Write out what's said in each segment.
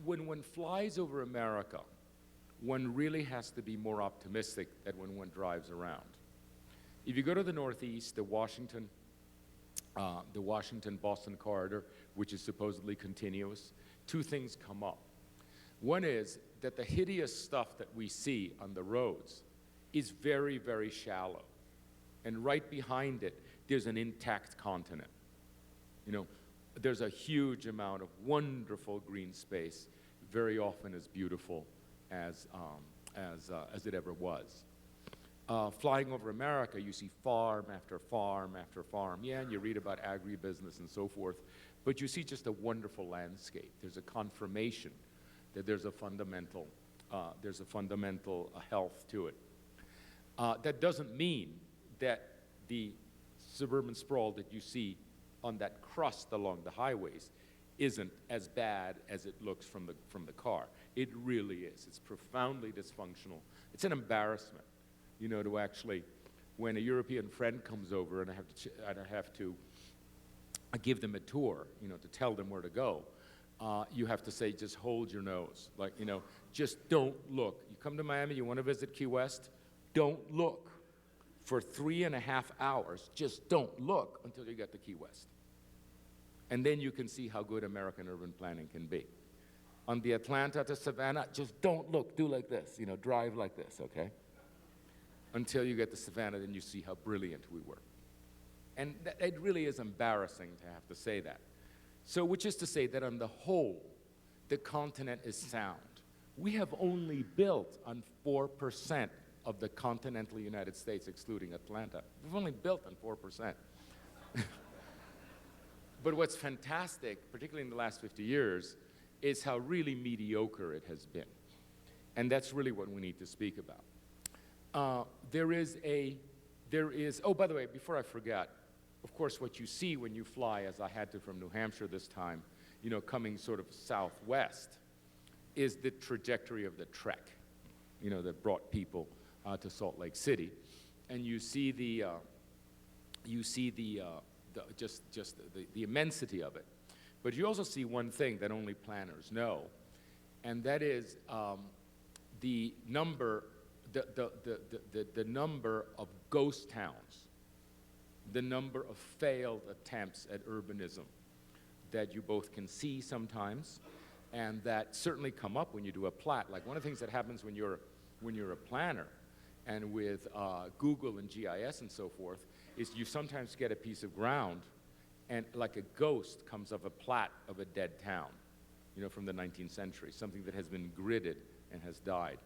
when one flies over America, one really has to be more optimistic than when one drives around. If you go to the Northeast, the Washington-Boston corridor, which is supposedly continuous, two things come up. One is that the hideous stuff that we see on the roads is very, very shallow. And right behind it, there's an intact continent. You know, there's a huge amount of wonderful green space, very often as beautiful as it ever was. Flying over America, you see farm after farm after farm. Yeah, and you read about agribusiness and so forth, but you see just a wonderful landscape. There's a confirmation that there's a fundamental health to it. That doesn't mean that the suburban sprawl that you see on that crust along the highways isn't as bad as it looks from the car. It really is. It's profoundly dysfunctional. It's an embarrassment, you know, to actually, when a European friend comes over and I have to give them a tour, you know, to tell them where to go, you have to say, just hold your nose. Like, you know, just don't look. You come to Miami, you want to visit Key West, don't look. For 3.5 hours, just don't look until you get to Key West. And then you can see how good American urban planning can be. On the Atlanta to Savannah, just don't look, do like this, you know, drive like this, okay? Until you get to Savannah, then you see how brilliant we were. And it really is embarrassing to have to say that. So, which is to say that on the whole, the continent is sound. We have only built on 4% of the continental United States, excluding Atlanta. We've only built on 4%. But what's fantastic, particularly in the last 50 years, is how really mediocre it has been. And that's really what we need to speak about. Oh, by the way, before I forget, of course, what you see when you fly, as I had to from New Hampshire this time, you know, coming sort of southwest, is the trajectory of the trek, you know, that brought people to Salt Lake City. And you see the immensity of it. But you also see one thing that only planners know, and that is the number of ghost towns, the number of failed attempts at urbanism that you both can see sometimes, and that certainly come up when you do a plat. Like one of the things that happens when you're a planner, and with Google and GIS and so forth, is you sometimes get a piece of ground and like a ghost comes of a plat of a dead town, you know, from the 19th century, something that has been gridded and has died.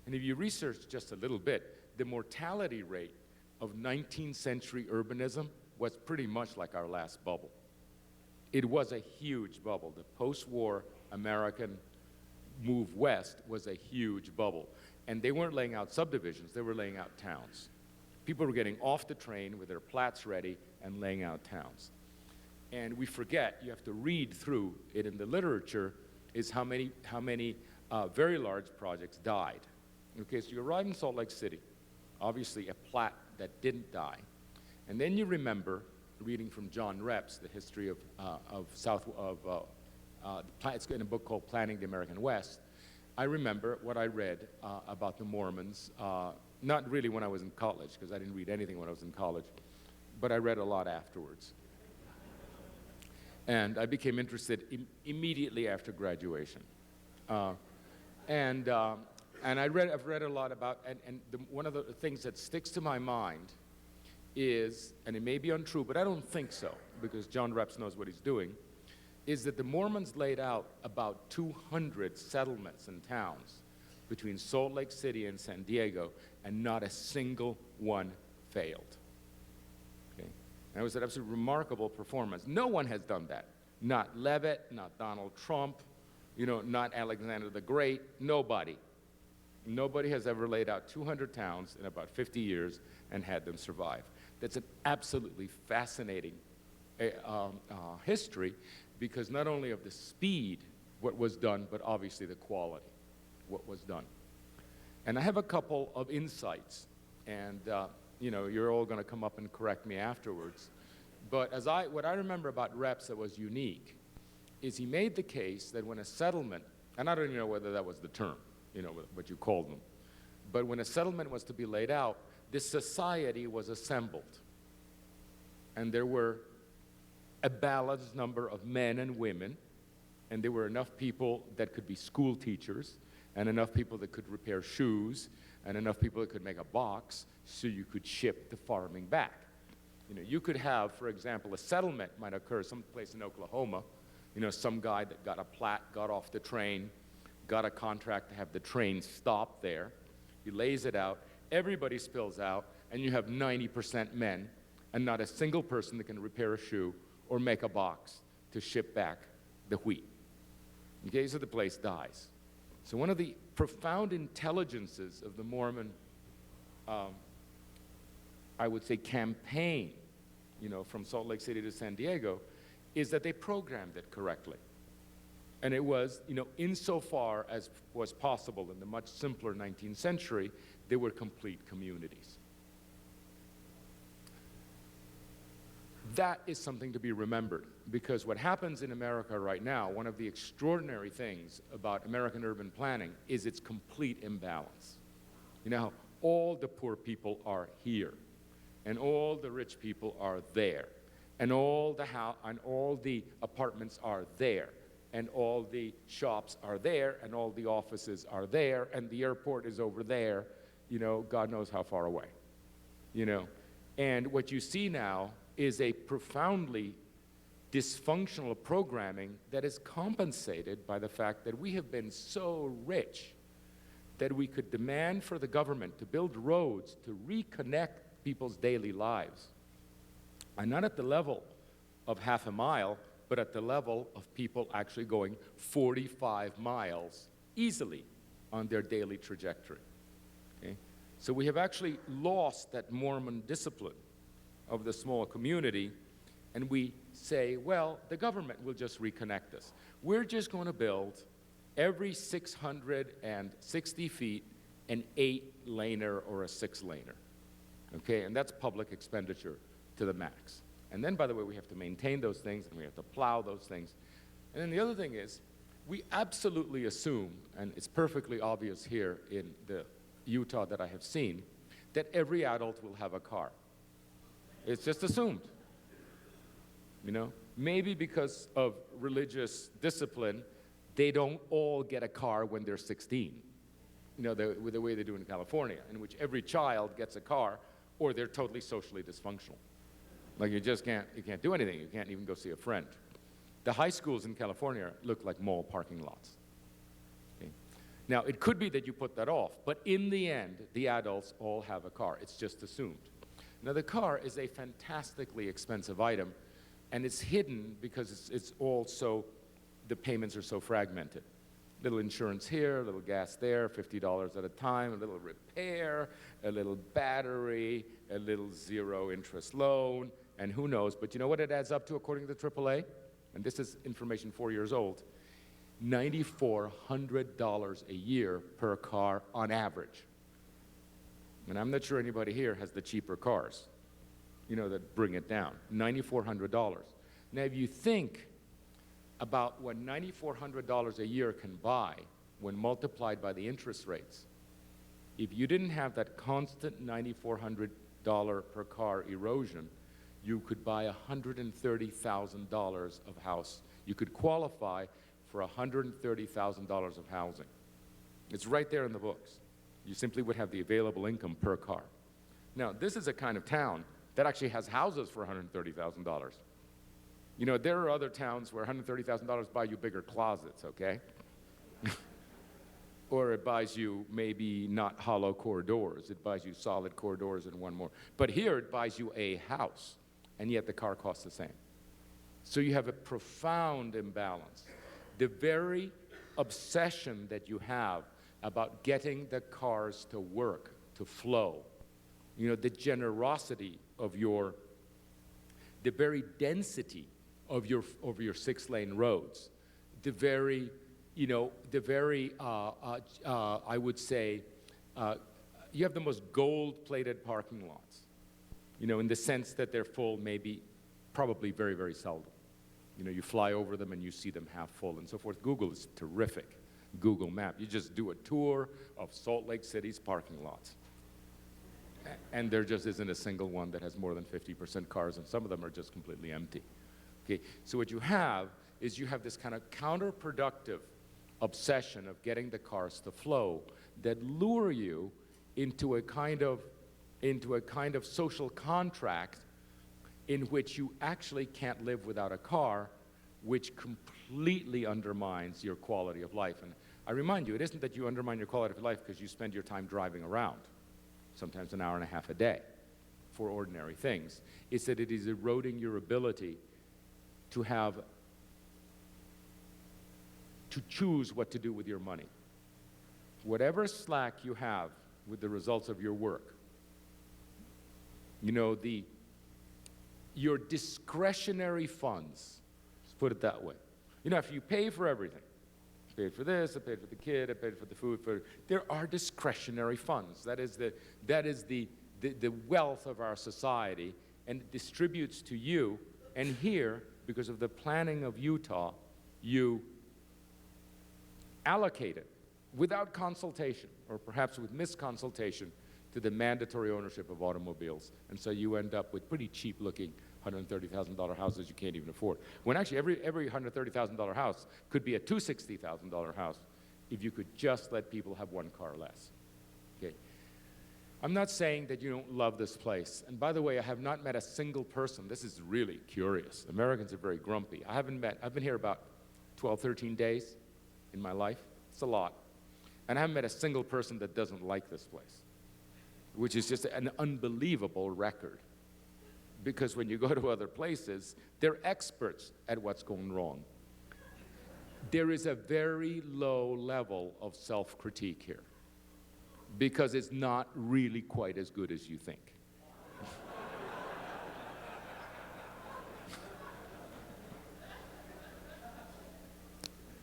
And if you research just a little bit, the mortality rate of 19th century urbanism was pretty much like our last bubble. It was a huge bubble. The post-war American move west was a huge bubble. And they weren't laying out subdivisions, they were laying out towns. People were getting off the train with their plats ready and laying out towns. And we forget, you have to read through it in the literature, is how many very large projects died. Okay, so you arrive in Salt Lake City, obviously a plat that didn't die. And then you remember, reading from John Reps, the history it's in a book called Planning the American West. I remember what I read about the Mormons, not really when I was in college, because I didn't read anything when I was in college, but I read a lot afterwards. And I became interested immediately after graduation. And I've read a lot about, one of the things that sticks to my mind is, and it may be untrue, but I don't think so, because John Reps knows what he's doing, is that the Mormons laid out about 200 settlements and towns between Salt Lake City and San Diego, and not a single one failed. Okay? And it was an absolutely remarkable performance. No one has done that. Not Levitt, not Donald Trump, you know, not Alexander the Great, nobody. Nobody has ever laid out 200 towns in about 50 years and had them survive. That's an absolutely fascinating history, because not only of the speed, what was done, but obviously the quality, what was done. And I have a couple of insights, and you know, you're all going to come up and correct me afterwards. But what I remember about Reps that was unique is he made the case that when a settlement And I don't even know whether that was the term, what you called them. But when a settlement was to be laid out, this society was assembled. And there were a balanced number of men and women, and there were enough people that could be school teachers, and enough people that could repair shoes, and enough people that could make a box so you could ship the farming back. You could have, for example, a settlement might occur someplace in Oklahoma. Some guy that got a plat, got off the train, got a contract to have the train stop there. He lays it out, everybody spills out, and you have 90% men and not a single person that can repair a shoe or make a box to ship back the wheat. Okay, so the place dies. So one of the profound intelligences of the Mormon, I would say, campaign, from Salt Lake City to San Diego, is that they programmed it correctly. And it was, insofar as was possible in the much simpler 19th century, they were complete communities. That is something to be remembered, because what happens in America right now, one of the extraordinary things about American urban planning is its complete imbalance. All the poor people are here, and all the rich people are there, and all the apartments are there, and all the shops are there, and all the offices are there, and the airport is over there, God knows how far away, And what you see now is a profoundly dysfunctional programming that is compensated by the fact that we have been so rich that we could demand for the government to build roads to reconnect people's daily lives. And not at the level of half a mile, but at the level of people actually going 45 miles easily on their daily trajectory. Okay? So we have actually lost that Mormon discipline of the small community, and we say, well, the government will just reconnect us. We're just going to build every 660 feet an 8-laner or a 6-laner. Okay, and that's public expenditure to the max. And then, by the way, we have to maintain those things, and we have to plow those things. And then the other thing is, we absolutely assume, and it's perfectly obvious here in the Utah that I have seen, that every adult will have a car. It's just assumed. Maybe because of religious discipline, they don't all get a car when they're 16. The way they do in California, in which every child gets a car, or they're totally socially dysfunctional. Like you can't do anything. You can't even go see a friend. The high schools in California look like mall parking lots. Okay? Now, it could be that you put that off, but in the end, the adults all have a car. It's just assumed. Now, the car is a fantastically expensive item, and it's hidden because it's all so, the payments are so fragmented. Little insurance here, a little gas there, $50 at a time, a little repair, a little battery, a little zero-interest loan, and who knows. But you know what it adds up to according to AAA? And this is information 4 years old. $9,400 a year per car on average. And I'm not sure anybody here has the cheaper cars, that bring it down. $9,400. Now, if you think about what $9,400 a year can buy when multiplied by the interest rates, if you didn't have that constant $9,400 per car erosion, you could buy $130,000 of house. You could qualify for $130,000 of housing. It's right there in the books. You simply would have the available income per car. Now, this is a kind of town that actually has houses for $130,000. There are other towns where $130,000 buy you bigger closets, okay? Or it buys you maybe not hollow core doors. It buys you solid core doors and one more. But here it buys you a house, and yet the car costs the same. So you have a profound imbalance. The very obsession that you have about getting the cars to work, to flow, the generosity of the very density of your 6-lane roads, the very, I would say, you have the most gold-plated parking lots, in the sense that they're full probably very, very seldom. You fly over them and you see them half full and so forth. Google is terrific Google Map. You just do a tour of Salt Lake City's parking lots. And there just isn't a single one that has more than 50% cars, and some of them are just completely empty. Okay, so what you have is you have this kind of counterproductive obsession of getting the cars to flow that lure you into a kind of social contract in which you actually can't live without a car, which completely undermines your quality of life. And I remind you, it isn't that you undermine your quality of life because you spend your time driving around, sometimes an hour and a half a day for ordinary things. It's that it is eroding your ability to choose what to do with your money. Whatever slack you have with the results of your work, you know, your discretionary funds, let's put it that way. You know, if you pay for everything, I paid for this, I paid for the kid, I paid for the food, there are discretionary funds. That is the wealth of our society, and it distributes to you. And here, because of the planning of Utah, you allocate it without consultation, or perhaps with misconsultation, to the mandatory ownership of automobiles. And so you end up with pretty cheap-looking $130,000 houses you can't even afford. When actually every $130,000 house could be a $260,000 house if you could just let people have one car less. Okay. I'm not saying that you don't love this place. And by the way, I have not met a single person. This is really curious. Americans are very grumpy. I've been here about 12, 13 days in my life. It's a lot. And I haven't met a single person that doesn't like this place, which is just an unbelievable record. Because when you go to other places, they're experts at what's going wrong. There is a very low level of self-critique here, because it's not really quite as good as you think.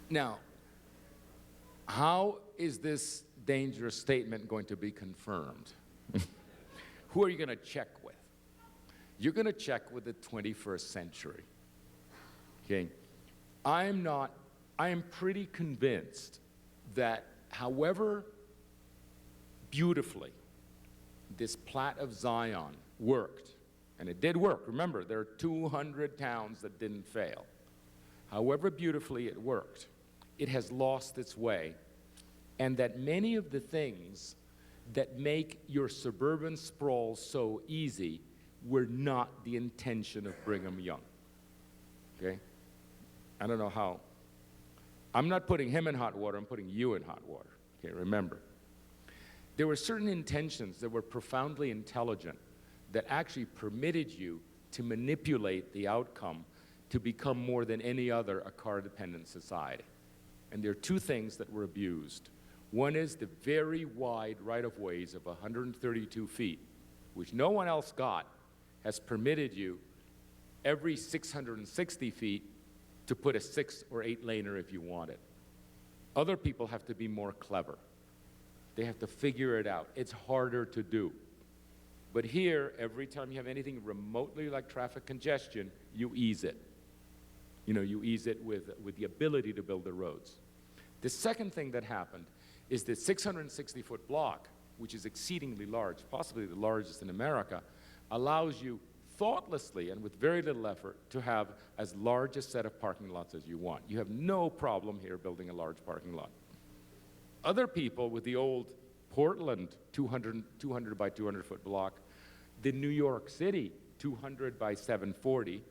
Now, how is this dangerous statement going to be confirmed? Who are you going to check with? You're going to check with the 21st century. Okay? I am pretty convinced that however beautifully this Plat of Zion worked, and it did work. Remember, there are 200 towns that didn't fail. However beautifully it worked, it has lost its way, and that many of the things that make your suburban sprawl so easy were not the intention of Brigham Young. Okay? I don't know how. I'm not putting him in hot water, I'm putting you in hot water. Okay, remember. There were certain intentions that were profoundly intelligent that actually permitted you to manipulate the outcome to become more than any other a car-dependent society. And there are two things that were abused. One is the very wide right-of-ways of 132 feet, which no one else got, has permitted you every 660 feet to put a 6 or 8 laner if you want it. Other people have to be more clever. They have to figure it out. It's harder to do. But here, every time you have anything remotely like traffic congestion, you ease it. You know, you ease it with the ability to build the roads. The second thing that happened is the 660-foot block, which is exceedingly large, possibly the largest in America, allows you thoughtlessly and with very little effort to have as large a set of parking lots as you want. You have no problem here building a large parking lot. Other people with the old Portland 200 by 200 foot block, the New York City 200 by 740,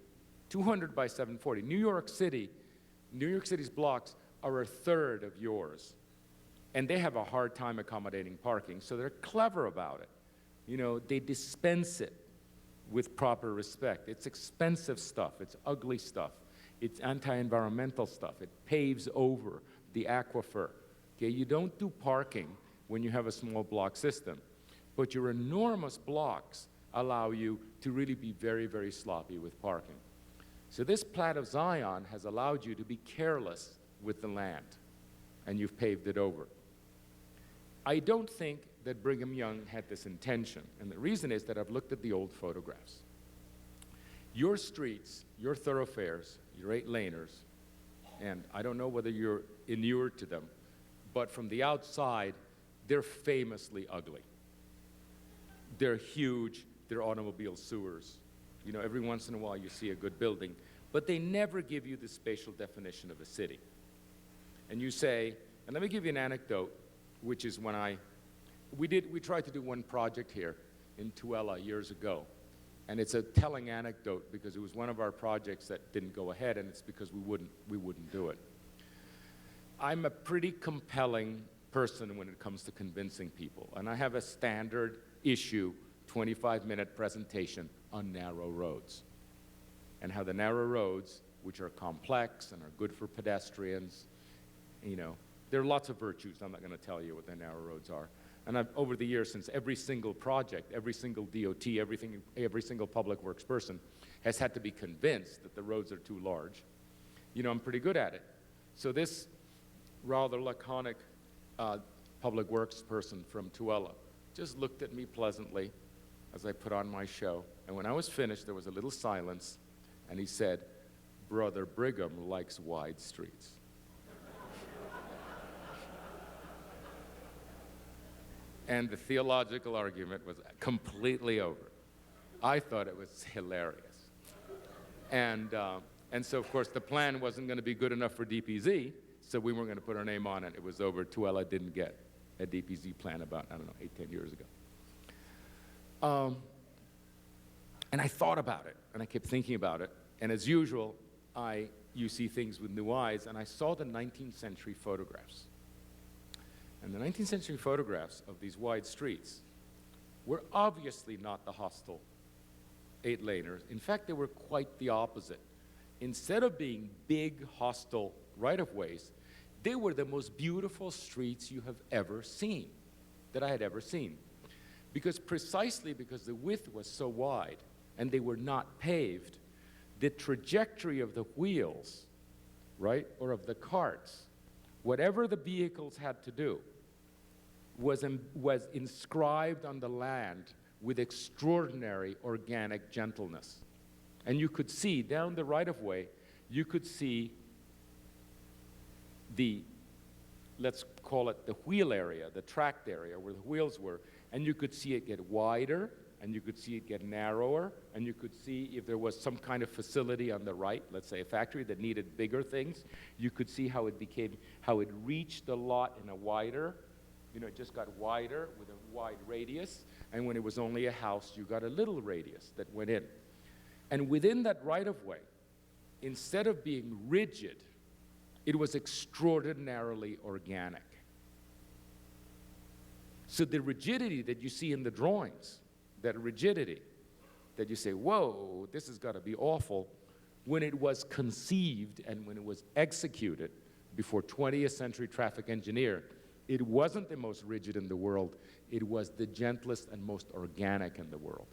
200 by 740. New York City's blocks are a third of yours. And they have a hard time accommodating parking, so they're clever about it. You know, they dispense it with proper respect. It's expensive stuff, it's ugly stuff, it's anti-environmental stuff, it paves over the aquifer. Okay, you don't do parking when you have a small block system, but your enormous blocks allow you to really be very, very sloppy with parking. So this Plat of Zion has allowed you to be careless with the land, and you've paved it over. I don't think that Brigham Young had this intention, and the reason is that I've looked at the old photographs. Your streets, your thoroughfares, your 8 laners, and I don't know whether you're inured to them, but from the outside, they're famously ugly. They're huge, they're automobile sewers. You know, every once in a while you see a good building, but they never give you the spatial definition of a city. And you say, and let me give you an anecdote, which is when we tried to do one project here in Tuella years ago. And it's a telling anecdote because it was one of our projects that didn't go ahead, and it's because we wouldn't do it. I'm a pretty compelling person when it comes to convincing people, and I have a standard issue 25-minute presentation on narrow roads and how the narrow roads, which are complex and are good for pedestrians, you know, there are lots of virtues. I'm not going to tell you what the narrow roads are. And over the years, since every single project, every single DOT, every single public works person has had to be convinced that the roads are too large, you know, I'm pretty good at it. So this rather laconic public works person from Tuella just looked at me pleasantly as I put on my show. And when I was finished, there was a little silence, and he said, "Brother Brigham likes wide streets." And the theological argument was completely over. I thought it was hilarious. And so, of course, the plan wasn't going to be good enough for DPZ, so we weren't going to put our name on it. It was over. Tuella didn't get a DPZ plan about, I don't know, 8, 10 years ago. And I thought about it, and I kept thinking about it. And as usual, you see things with new eyes, and I saw the 19th century photographs. And the 19th century photographs of these wide streets were obviously not the hostile 8-laners. In fact, they were quite the opposite. Instead of being big, hostile right-of-ways, they were the most beautiful streets you have ever seen, that I had ever seen. Precisely because the width was so wide and they were not paved, the trajectory of the wheels, right, or of the carts, whatever the vehicles had to do, was inscribed on the land with extraordinary organic gentleness. And you could see down the right-of-way, you could see the, let's call it the wheel area, the tracked area where the wheels were, and you could see it get wider, and you could see it get narrower, and you could see if there was some kind of facility on the right, let's say a factory that needed bigger things, you could see how it reached the lot in a wider, you know, it just got wider with a wide radius, and when it was only a house, you got a little radius that went in. And within that right-of-way, instead of being rigid, it was extraordinarily organic. So the rigidity that you see in the drawings, that rigidity that you say, whoa, this has got to be awful, when it was conceived and when it was executed before 20th century traffic engineer, it wasn't the most rigid in the world, it was the gentlest and most organic in the world.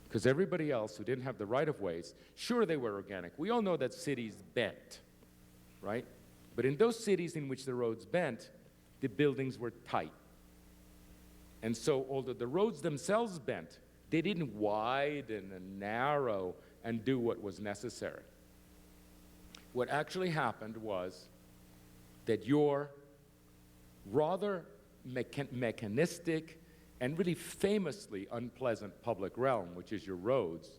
Because everybody else who didn't have the right-of-ways, sure, they were organic. We all know that cities bent, right? But in those cities in which the roads bent, the buildings were tight. And so, although the roads themselves bent, they didn't widen and narrow and do what was necessary. What actually happened was that your rather mechanistic and really famously unpleasant public realm, which is your roads,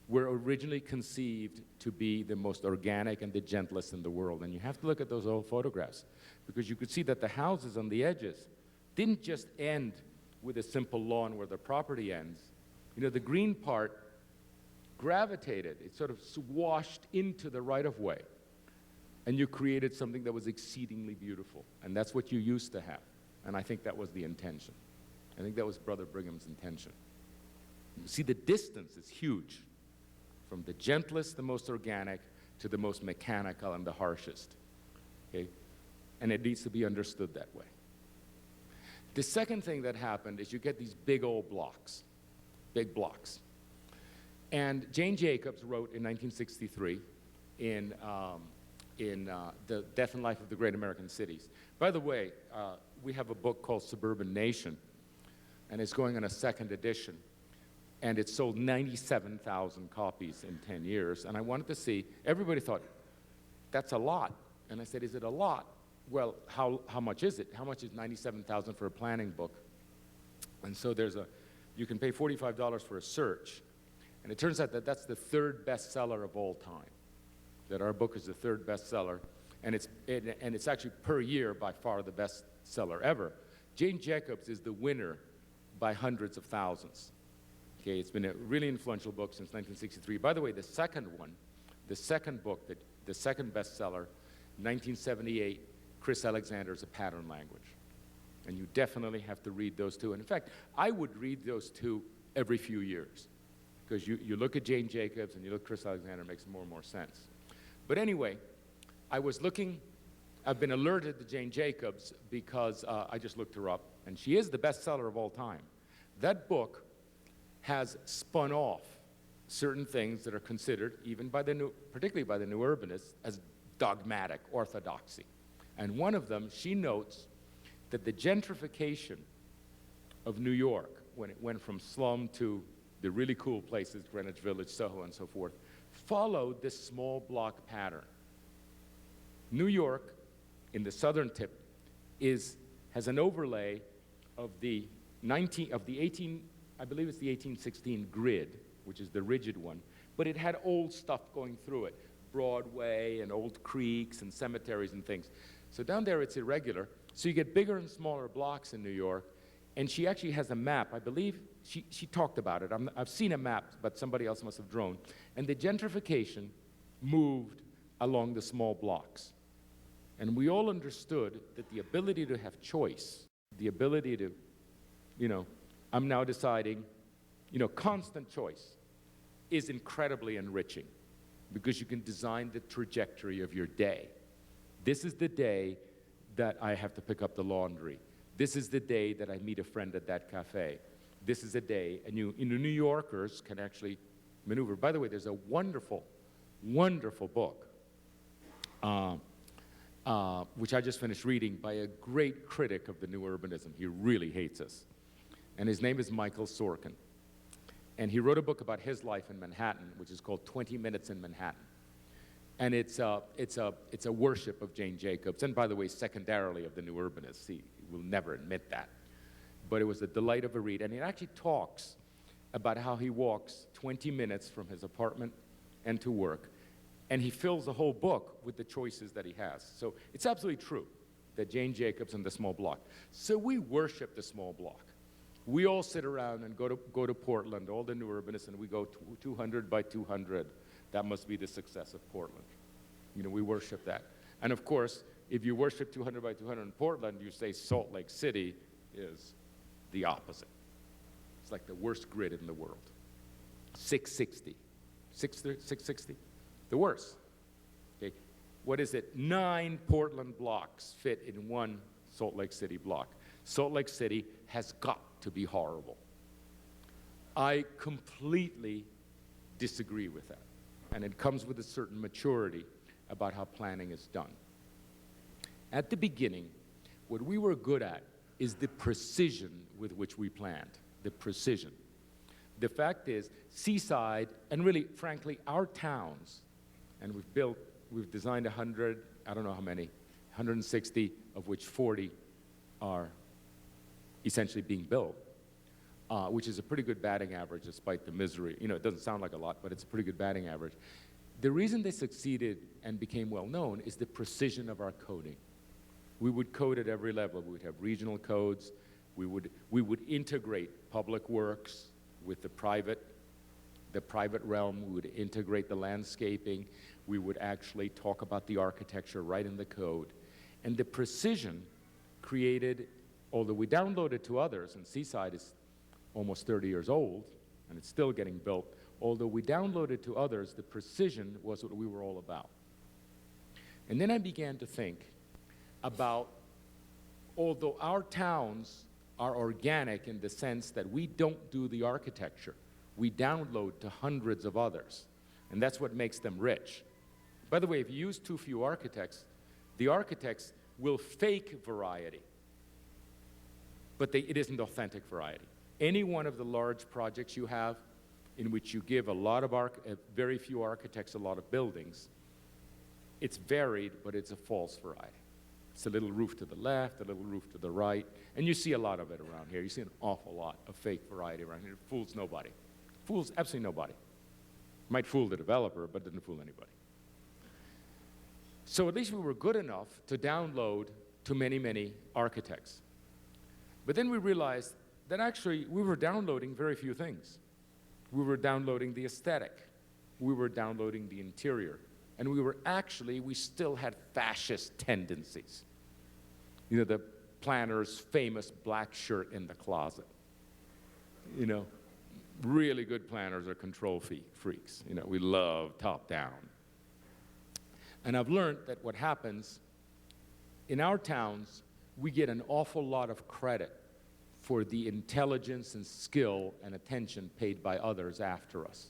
were originally conceived to be the most organic and the gentlest in the world. And you have to look at those old photographs, because you could see that the houses on the edges didn't just end with a simple lawn where the property ends. You know, the green part gravitated, it sort of washed into the right-of-way, and you created something that was exceedingly beautiful. And that's what you used to have. And I think that was the intention. I think that was Brother Brigham's intention. You see, the distance is huge, from the gentlest, the most organic, to the most mechanical and the harshest, okay? And it needs to be understood that way. The second thing that happened is you get these big old blocks, big blocks. And Jane Jacobs wrote in 1963 in The Death and Life of the Great American Cities. By the way, we have a book called Suburban Nation, and it's going on a second edition. And it sold 97,000 copies in 10 years. And I wanted to see, everybody thought, that's a lot. And I said, is it a lot? well, how much is it? How much is $97,000 for a planning book? And so you can pay $45 for a search. And it turns out that that's the third bestseller of all time, that our book is the third bestseller. And it's actually per year by far the best seller ever. Jane Jacobs is the winner by hundreds of thousands. Okay, it's been a really influential book since 1963. By the way, the second book, the second bestseller, 1978, Chris Alexander's A Pattern Language. And you definitely have to read those two. And in fact, I would read those two every few years, because you look at Jane Jacobs and you look at Chris Alexander, it makes more and more sense. But anyway, I've been alerted to Jane Jacobs because I just looked her up, and she is the bestseller of all time. That book has spun off certain things that are considered, even particularly by the new urbanists, as dogmatic orthodoxy. And one of them, she notes that the gentrification of New York, when it went from slum to the really cool places, Greenwich Village, Soho, and so forth, followed this small block pattern. New York, in the southern tip, has an overlay of the 1816 grid, which is the rigid one, but it had old stuff going through it, Broadway and old creeks and cemeteries and things. So down there it's irregular, so you get bigger and smaller blocks in New York, and she actually has a map. I believe she talked about it. I've seen a map, but somebody else must have drawn. And the gentrification moved along the small blocks. And we all understood that the ability to have choice, the ability to, I'm now deciding, constant choice is incredibly enriching, because you can design the trajectory of your day. This is the day that I have to pick up the laundry. This is the day that I meet a friend at that cafe. This is a day, and New Yorkers can actually maneuver. By the way, there's a wonderful, wonderful book, which I just finished reading, by a great critic of the new urbanism. He really hates us. And his name is Michael Sorkin. And he wrote a book about his life in Manhattan, which is called 20 Minutes in Manhattan. And it's a worship of Jane Jacobs, and by the way, secondarily of the new urbanists. He will never admit that. But it was a delight of a read. And it actually talks about how he walks 20 minutes from his apartment and to work. And he fills the whole book with the choices that he has. So it's absolutely true that Jane Jacobs and the small block. So we worship the small block. We all sit around and go to Portland, all the new urbanists, and we go 200 by 200. That must be the success of Portland. We worship that. And of course, if you worship 200 by 200 in Portland, you say Salt Lake City is the opposite. It's like the worst grid in the world. 660. 660? The worst. Okay. What is it? 9 Portland blocks fit in one Salt Lake City block. Salt Lake City has got to be horrible. I completely disagree with that. And it comes with a certain maturity about how planning is done. At the beginning, what we were good at is the precision with which we planned, the precision. The fact is, Seaside, and really, frankly, our towns, and we've designed 100, I don't know how many, 160, of which 40 are essentially being built, which is a pretty good batting average despite the misery. It doesn't sound like a lot, but it's a pretty good batting average. The reason they succeeded and became well known is the precision of our coding. We would code at every level. We would have regional codes. We would integrate public works with the private realm. We would integrate the landscaping. We would actually talk about the architecture right in the code. And the precision created, although we downloaded to others, and Seaside is almost 30 years old, and it's still getting built, although we downloaded to others, the precision was what we were all about. And then I began to think about, although our towns are organic in the sense that we don't do the architecture, we download to hundreds of others, and that's what makes them rich. By the way, if you use too few architects, the architects will fake variety, but it isn't authentic variety. Any one of the large projects you have in which you give a lot of very few architects a lot of buildings, it's varied, but it's a false variety. It's a little roof to the left, a little roof to the right, and you see a lot of it around here. You see an awful lot of fake variety around here. It fools nobody. Fools absolutely nobody. Might fool the developer, but didn't fool anybody. So at least we were good enough to download to many, many architects. But then we realized that actually we were downloading very few things. We were downloading the aesthetic. We were downloading the interior. And we still had fascist tendencies. You know, the planner's famous black shirt in the closet. You know, really good planners are control freaks. You know, we love top down. And I've learned that what happens in our towns, we get an awful lot of credit for the intelligence and skill and attention paid by others after us.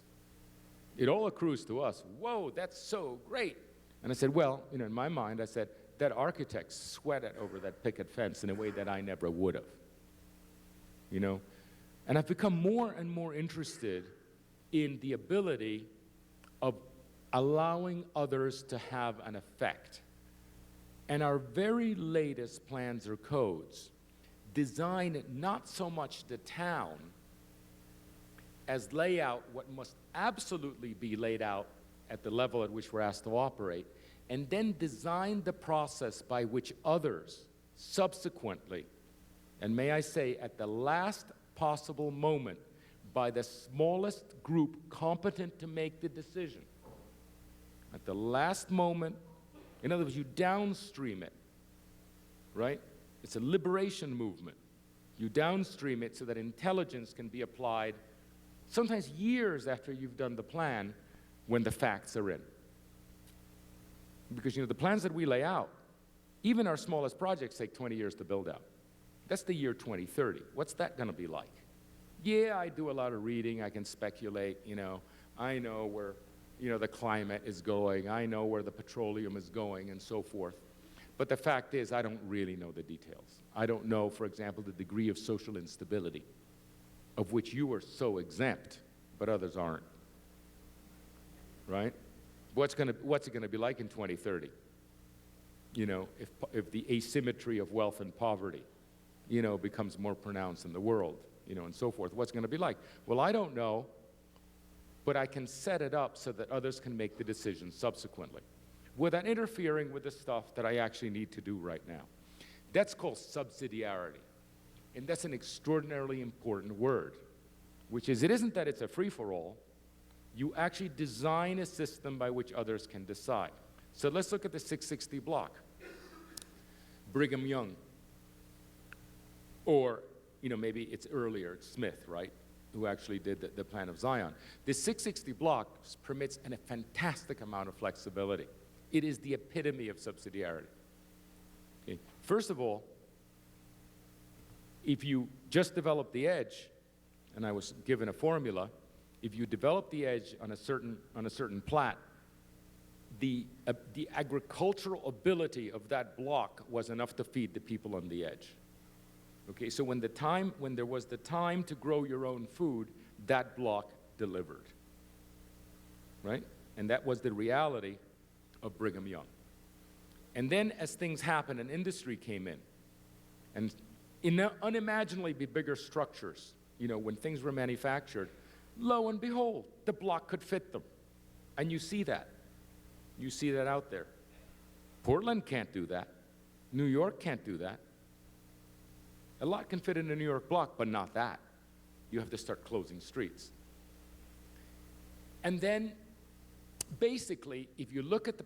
It all accrues to us. Whoa, that's so great. And I said, well, you know, in my mind, I said, that architect sweated over that picket fence in a way that I never would have. You know? And I've become more and more interested in the ability of allowing others to have an effect. And our very latest plans or codes design not so much the town as lay out what must absolutely be laid out at the level at which we're asked to operate, and then design the process by which others subsequently, and may I say at the last possible moment, by the smallest group competent to make the decision, at the last moment, in other words, you downstream it, right? It's a liberation movement. You downstream it so that intelligence can be applied sometimes years after you've done the plan when the facts are in. Because, you know, the plans that we lay out, even our smallest projects take 20 years to build out. That's the year 2030. What's that going to be like? Yeah, I do a lot of reading. I can speculate, you know. I know where, you know, the climate is going. I know where the petroleum is going and so forth. But the fact is, I don't really know the details. I don't know, for example, the degree of social instability, of which you are so exempt, but others aren't, right? What's it gonna be like in 2030? You know, if the asymmetry of wealth and poverty, you know, becomes more pronounced in the world, you know, and so forth. What's it gonna be like? Well, I don't know, but I can set it up so that others can make the decisions subsequently, without interfering with the stuff that I actually need to do right now. That's called subsidiarity. And that's an extraordinarily important word, which is, it isn't that it's a free-for-all. You actually design a system by which others can decide. So let's look at the 660 block. Brigham Young. Or, you know, maybe it's earlier, it's Smith, right, who actually did the plan of Zion. The 660 block permits a fantastic amount of flexibility. It is the epitome of subsidiarity. Okay. First of all, if you just develop the edge, and I was given a formula, if you develop the edge on a certain plat, the agricultural ability of that block was enough to feed the people on the edge. Okay, so when there was the time to grow your own food, that block delivered, right? And that was the reality of Brigham Young. And then as things happened, an industry came in, and in unimaginably bigger structures, you know, when things were manufactured, lo and behold, the block could fit them. And you see that. You see that out there. Portland can't do that. New York can't do that. A lot can fit in a New York block, but not that. You have to start closing streets. And then, basically, if you look at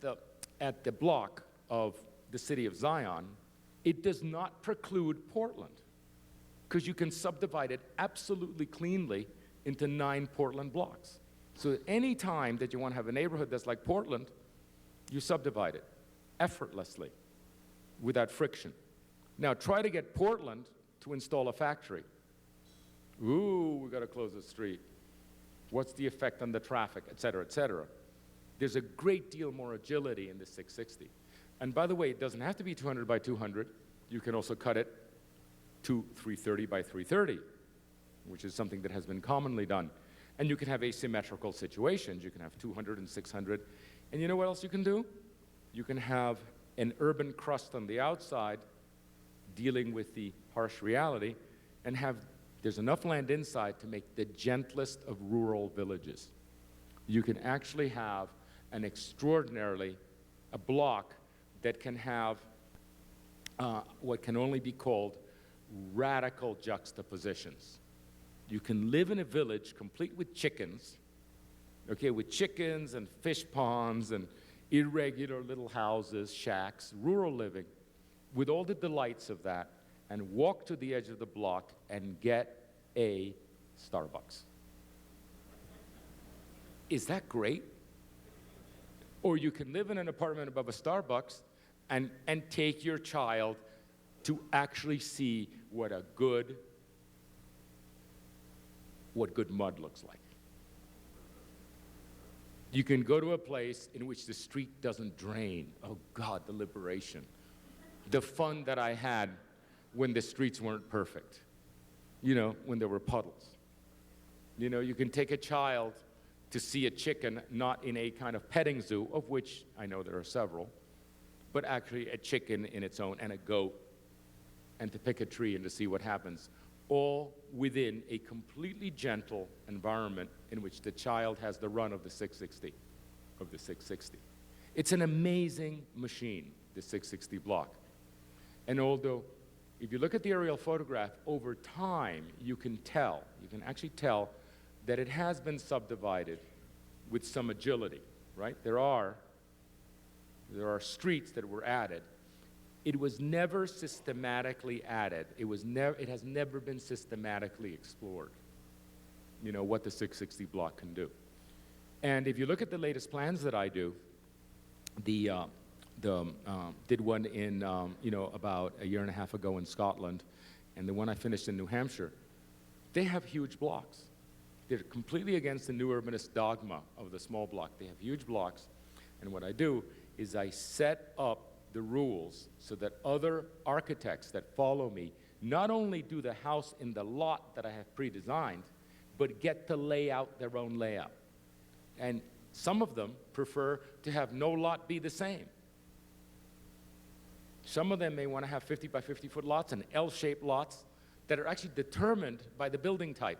the block of the city of Zion, it does not preclude Portland, because you can subdivide it absolutely cleanly into 9 Portland blocks. So at any time that you want to have a neighborhood that's like Portland, you subdivide it effortlessly, without friction. Now try to get Portland to install a factory. Ooh, we got to close the street. What's the effect on the traffic, et cetera, et cetera. There's a great deal more agility in the 660. And by the way, it doesn't have to be 200 by 200. You can also cut it to 330 by 330, which is something that has been commonly done. And you can have asymmetrical situations. You can have 200 and 600. And you know what else you can do? You can have an urban crust on the outside, dealing with the harsh reality, and there's enough land inside to make the gentlest of rural villages. You can actually have a block that can have what can only be called radical juxtapositions. You can live in a village complete with chickens, okay, with chickens and fish ponds and irregular little houses, shacks, rural living, with all the delights of that, and walk to the edge of the block and get a Starbucks. Is that great? Or you can live in an apartment above a Starbucks and take your child to actually see what good mud looks like. You can go to a place in which the street doesn't drain. Oh God, the liberation. The fun that I had when the streets weren't perfect. When there were puddles. You can take a child to see a chicken, not in a kind of petting zoo, of which I know there are several, but actually a chicken in its own, and a goat, and to pick a tree and to see what happens, all within a completely gentle environment in which the child has the run of the 660. It's an amazing machine, the 660 block. And although, if you look at the aerial photograph, over time, you can actually tell that it has been subdivided with some agility, right? There are streets that were added. It was never systematically added. It has never been systematically explored, what the 660 block can do. And if you look at the latest plans that I do, did one in, about a year and a half ago in Scotland, and the one I finished in New Hampshire, they have huge blocks. They're completely against the new urbanist dogma of the small block. They have huge blocks, and what I do is I set up the rules so that other architects that follow me not only do the house in the lot that I have pre-designed, but get to lay out their own layout. And some of them prefer to have no lot be the same. Some of them may want to have 50 by 50 foot lots and L-shaped lots that are actually determined by the building type.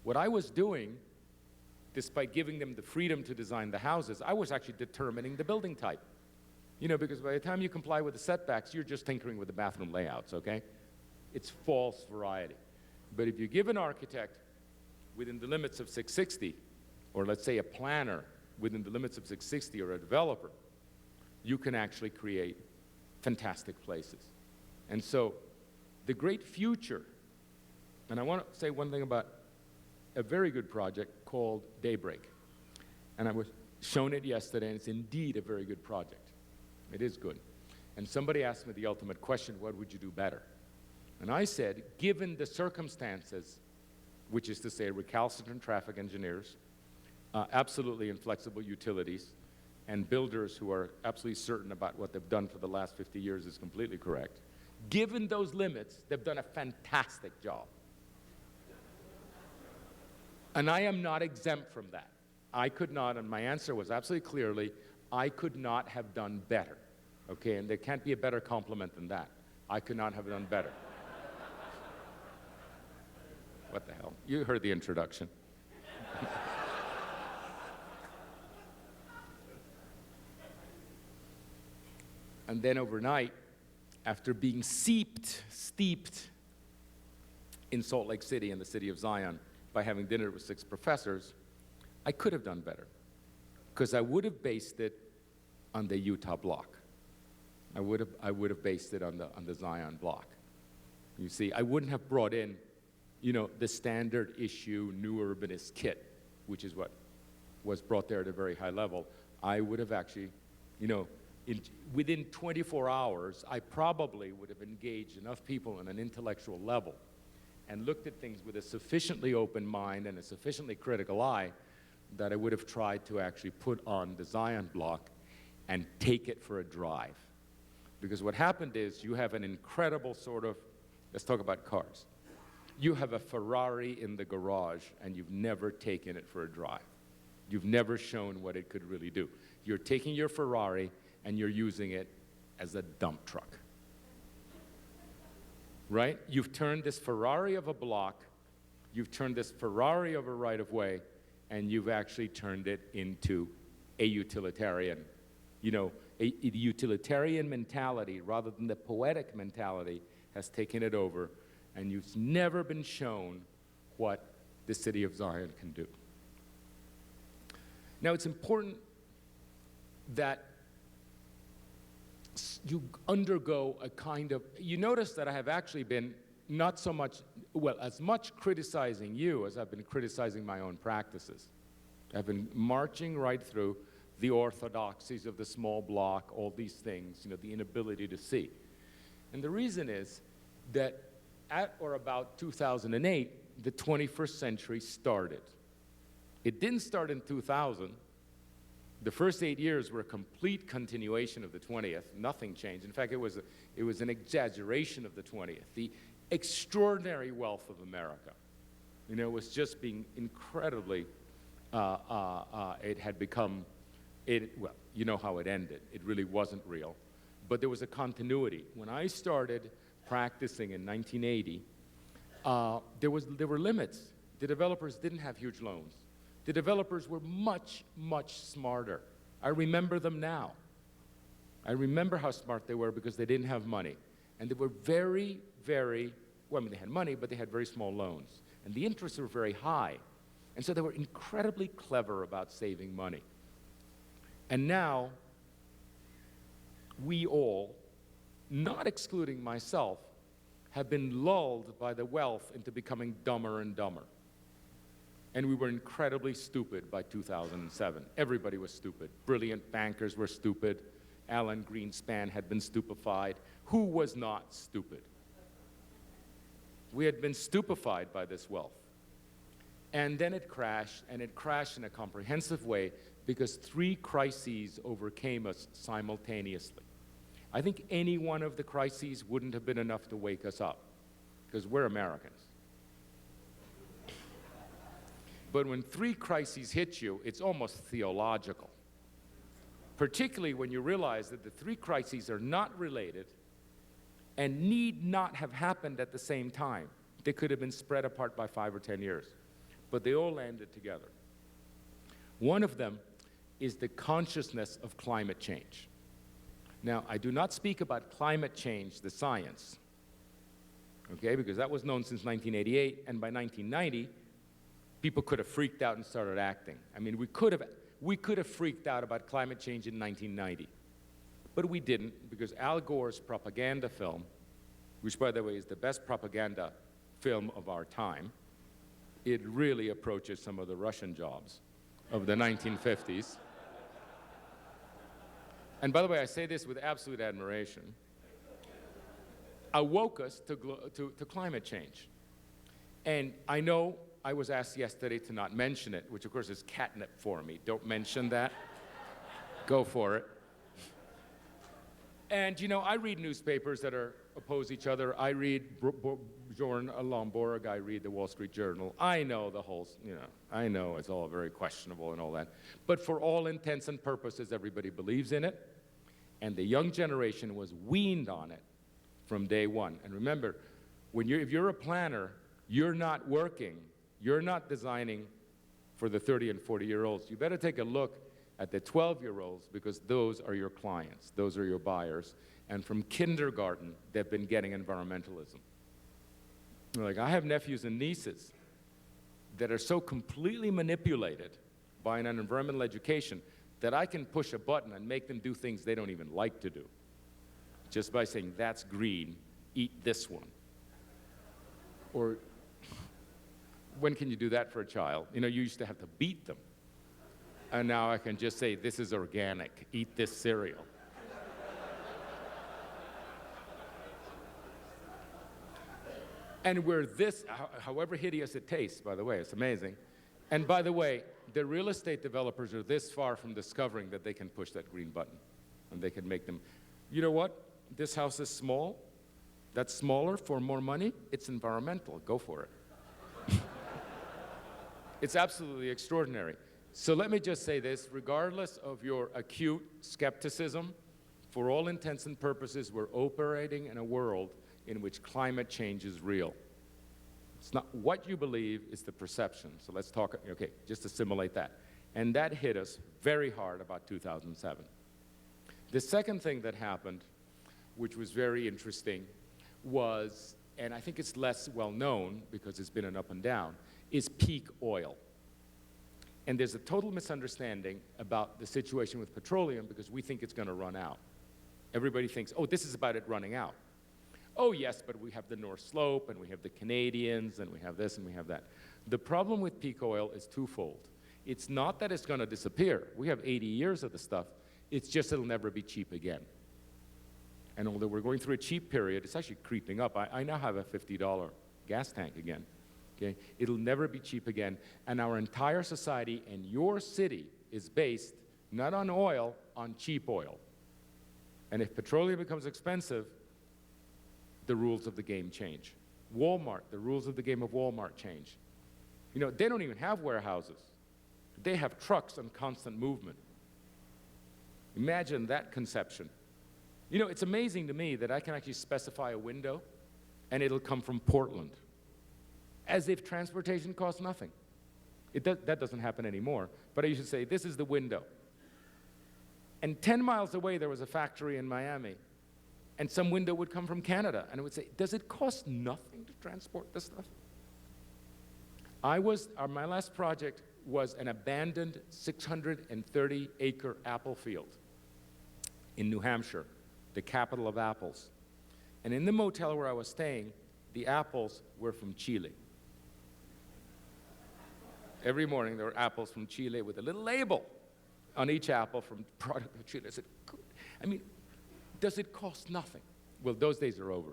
What I was doing, despite giving them the freedom to design the houses, I was actually determining the building type. Because by the time you comply with the setbacks, you're just tinkering with the bathroom layouts, okay? It's false variety. But if you give an architect within the limits of 660, or let's say a planner within the limits of 660, or a developer, you can actually create fantastic places. And so the great future, and I want to say one thing about a very good project called Daybreak. And I was shown it yesterday, and it's indeed a very good project. It is good. And somebody asked me the ultimate question, what would you do better? And I said, given the circumstances, which is to say recalcitrant traffic engineers, absolutely inflexible utilities, and builders who are absolutely certain about what they've done for the last 50 years is completely correct. Given those limits, they've done a fantastic job. And I am not exempt from that. I could not, and my answer was absolutely clearly, I could not have done better. Okay, and there can't be a better compliment than that. I could not have done better. What the hell? You heard the introduction. And then overnight, after being steeped in Salt Lake City and the city of Zion by having dinner with 6 professors, I could have done better, because I would have based it on the Utah block. I would have based it on the Zion block. You see, I wouldn't have brought in, the standard issue new urbanist kit, which is what was brought there at a very high level. I would have actually, within 24 hours, I probably would have engaged enough people on an intellectual level and looked at things with a sufficiently open mind and a sufficiently critical eye that I would have tried to actually put on the Zion block and take it for a drive. Because what happened is you have an incredible sort of, let's talk about cars. You have a Ferrari in the garage and you've never taken it for a drive. You've never shown what it could really do. You're taking your Ferrari and you're using it as a dump truck. Right? You've turned this Ferrari of a block, you've turned this Ferrari of a right-of-way, and you've actually turned it into a utilitarian. You know, a utilitarian mentality rather than the poetic mentality has taken it over, and you've never been shown what the city of Zion can do. Now, it's important that you undergo a kind of, you notice that I have actually been not so much, well, as much criticizing you as I've been criticizing my own practices. I've been marching right through the orthodoxies of the small block, all these things, you know, the inability to see. And the reason is that at or about 2008, the 21st century started. It didn't start in 2000. The first 8 years were a complete continuation of the 20th. Nothing changed. In fact, it was an exaggeration of the 20th. The extraordinary wealth of America, you know, was just being incredibly, it had become, well, you know how it ended. It really wasn't real. But there was a continuity. When I started practicing in 1980, there were limits. The developers didn't have huge loans. The developers were much, much smarter. I remember them now. I remember how smart they were because they didn't have money. And they were very, very, well, I mean, they had money, but they had very small loans. And the interests were very high. And so they were incredibly clever about saving money. And now, we all, not excluding myself, have been lulled by the wealth into becoming dumber and dumber. And we were incredibly stupid by 2007. Everybody was stupid. Brilliant bankers were stupid. Alan Greenspan had been stupefied. Who was not stupid? We had been stupefied by this wealth. And then it crashed, and it crashed in a comprehensive way because 3 crises overcame us simultaneously. I think any one of the crises wouldn't have been enough to wake us up, because we're Americans. But when 3 crises hit you, it's almost theological, particularly when you realize that the 3 crises are not related and need not have happened at the same time. They could have been spread apart by 5 or 10 years, but they all landed together. One of them is the consciousness of climate change. Now, I do not speak about climate change, the science, okay, because that was known since 1988, and by 1990, people could have freaked out and started acting. I mean, we could have freaked out about climate change in 1990, but we didn't, because Al Gore's propaganda film, which, by the way, is the best propaganda film of our time, it really approaches some of the Russian jobs of the 1950s. And by the way, I say this with absolute admiration, awoke us to climate change. And I know I was asked yesterday to not mention it, which of course is catnip for me. Don't mention that. Go for it. And you know, I read newspapers that oppose each other. I read Bjorn Lomborg, I read the Wall Street Journal. I know the whole, you know, I know it's all very questionable and all that. But for all intents and purposes, everybody believes in it. And the young generation was weaned on it from day one. And remember, if you're a planner, you're not working, you're not designing for the 30 and 40-year-olds. You better take a look at the 12-year-olds, because those are your clients, those are your buyers. And from kindergarten, they've been getting environmentalism. Like, I have nephews and nieces that are so completely manipulated by an environmental education that I can push a button and make them do things they don't even like to do, just by saying, that's green, eat this one. Or, when can you do that for a child? You know, you used to have to beat them. And now I can just say, this is organic, eat this cereal. And we're this, however hideous it tastes, by the way, it's amazing. And by the way, the real estate developers are this far from discovering that they can push that green button. And they can make them, you know what? This house is small. That's smaller for more money. It's environmental. Go for it. It's absolutely extraordinary. So let me just say this, regardless of your acute skepticism For all intents and purposes, we're operating in a world in which climate change is real. It's not what you believe, it's the perception. So let's talk, okay, just assimilate that. And that hit us very hard about 2007. The second thing that happened, which was very interesting, was, and I think it's less well known because it's been an up and down, is peak oil. And there's a total misunderstanding about the situation with petroleum because we think it's going to run out. Everybody thinks, oh, this is about it running out. Oh, yes, but we have the North Slope, and we have the Canadians, and we have this, and we have that. The problem with peak oil is twofold. It's not that it's going to disappear. We have 80 years of the stuff. It's just it'll never be cheap again. And although we're going through a cheap period, it's actually creeping up. I now have a $50 gas tank again. Okay? It'll never be cheap again. And our entire society and your city is based not on oil, on cheap oil. And if petroleum becomes expensive, the rules of the game change. Walmart, the rules of the game of Walmart change. You know, they don't even have warehouses. They have trucks on constant movement. Imagine that conception. You know, it's amazing to me that I can actually specify a window and it'll come from Portland, as if transportation costs nothing. That doesn't happen anymore, but I used to say, this is the window. And 10 miles away, there was a factory in Miami, and some window would come from Canada, and it would say, does it cost nothing to transport this stuff? My last project was an abandoned 630-acre apple field in New Hampshire, the capital of apples. And in the motel where I was staying, the apples were from Chile. Every morning, there were apples from Chile with a little label on each apple from product of Chile. I said, good. I mean, does it cost nothing? Well, those days are over.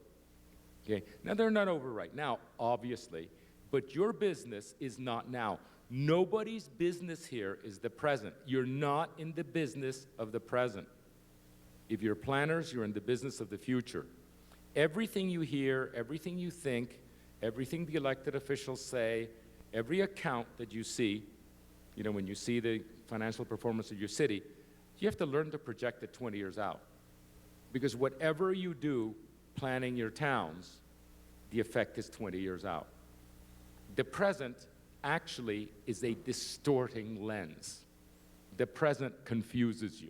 Okay? Now, they're not over right now, obviously, but your business is not now. Nobody's business here is the present. You're not in the business of the present. If you're planners, you're in the business of the future. Everything you hear, everything you think, everything the elected officials say, every account that you see, you know, when you see the financial performance of your city, you have to learn to project it 20 years out. Because whatever you do planning your towns, the effect is 20 years out. The present actually is a distorting lens. The present confuses you.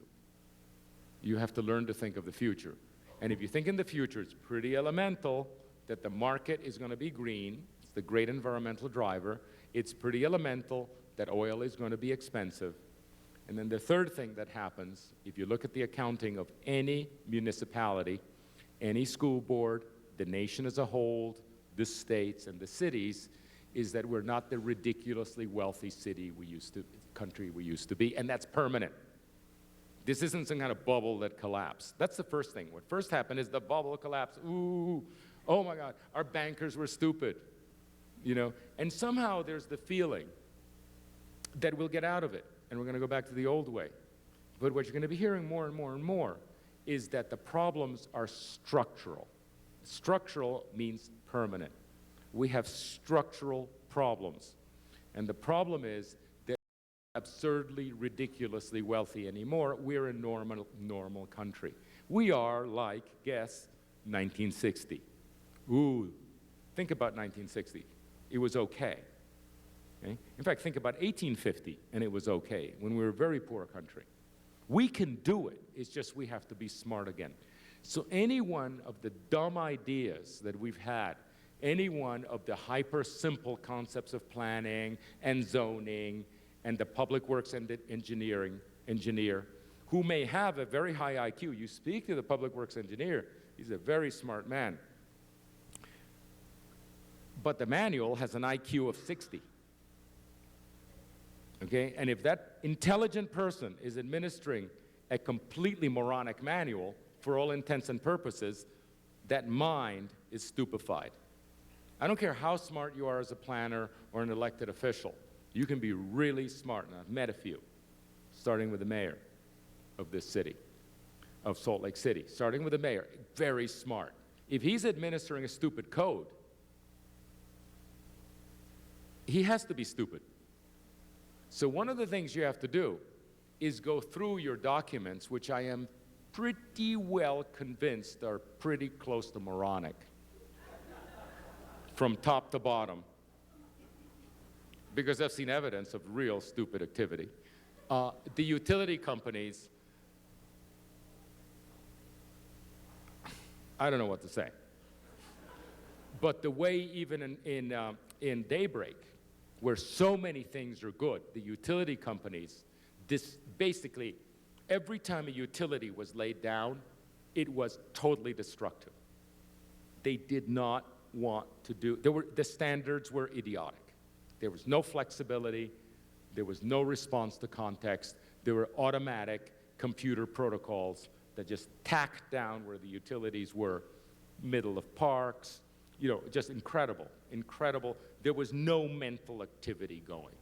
You have to learn to think of the future. And if you think in the future, it's pretty elemental that the market is going to be green. It's the great environmental driver. It's pretty elemental that oil is going to be expensive. And then the third thing that happens, if you look at the accounting of any municipality, any school board, the nation as a whole, the states and the cities, is that we're not the ridiculously wealthy country we used to be, and that's permanent. This isn't some kind of bubble that collapsed. That's the first thing. What first happened is the bubble collapsed. Ooh, oh my God, our bankers were stupid, you know? And somehow there's the feeling that we'll get out of it, and we're gonna go back to the old way. But what you're gonna be hearing more and more and more is that the problems are structural. Structural means permanent. We have structural problems. And the problem is that we're absurdly, ridiculously wealthy anymore. We're a normal country. We are like, guess, 1960. Ooh, think about 1960. It was okay. Okay? In fact, think about 1850, and it was okay, when we were a very poor country. We can do it. It's just we have to be smart again. So any one of the dumb ideas that we've had, any one of the hyper-simple concepts of planning and zoning and the public works and the engineer, who may have a very high IQ. You speak to the public works engineer, he's a very smart man. But the manual has an IQ of 60. Okay? And if that intelligent person is administering a completely moronic manual, for all intents and purposes, that mind is stupefied. I don't care how smart you are as a planner or an elected official. You can be really smart, and I've met a few, starting with the mayor of this city, of Salt Lake City, starting with the mayor, very smart. If he's administering a stupid code, he has to be stupid. So one of the things you have to do is go through your documents, which I am pretty well convinced are pretty close to moronic from top to bottom, because I've seen evidence of real stupid activity. The utility companies, I don't know what to say. But the way even in Daybreak, where so many things are good, the utility companies, basically, every time a utility was laid down, it was totally destructive. They did not want to do, the standards were idiotic. There was no flexibility, there was no response to context, there were automatic computer protocols that just tacked down where the utilities were, middle of parks, you know, just incredible, incredible. There was no mental activity going.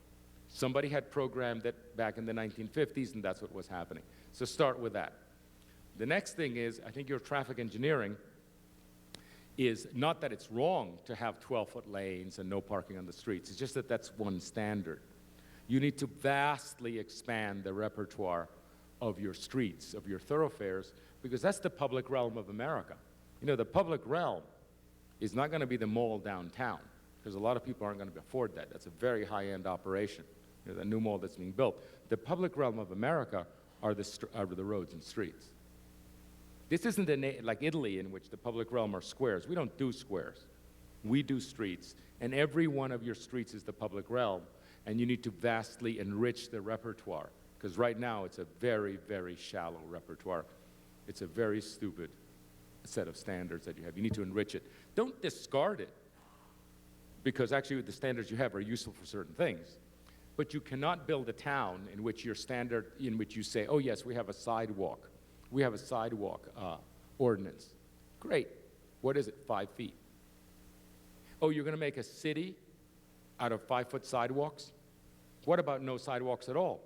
Somebody had programmed it back in the 1950s, and that's what was happening. So start with that. The next thing is, I think your traffic engineering is not that it's wrong to have 12-foot lanes and no parking on the streets. It's just that that's one standard. You need to vastly expand the repertoire of your streets, of your thoroughfares, because that's the public realm of America. You know, the public realm is not going to be the mall downtown, because a lot of people aren't going to afford that. That's a very high-end operation, you know, the new mall that's being built. The public realm of America are the roads and streets. This isn't like Italy, in which the public realm are squares. We don't do squares. We do streets, and every one of your streets is the public realm, and you need to vastly enrich the repertoire, because right now it's a very, very shallow repertoire. It's a very stupid set of standards that you have. You need to enrich it. Don't discard it, because actually the standards you have are useful for certain things. But you cannot build a town in which your standard, in which you say, oh yes, we have a sidewalk. We have a sidewalk ordinance. Great. What is it, 5 feet? Oh, you're going to make a city out of 5-foot sidewalks? What about no sidewalks at all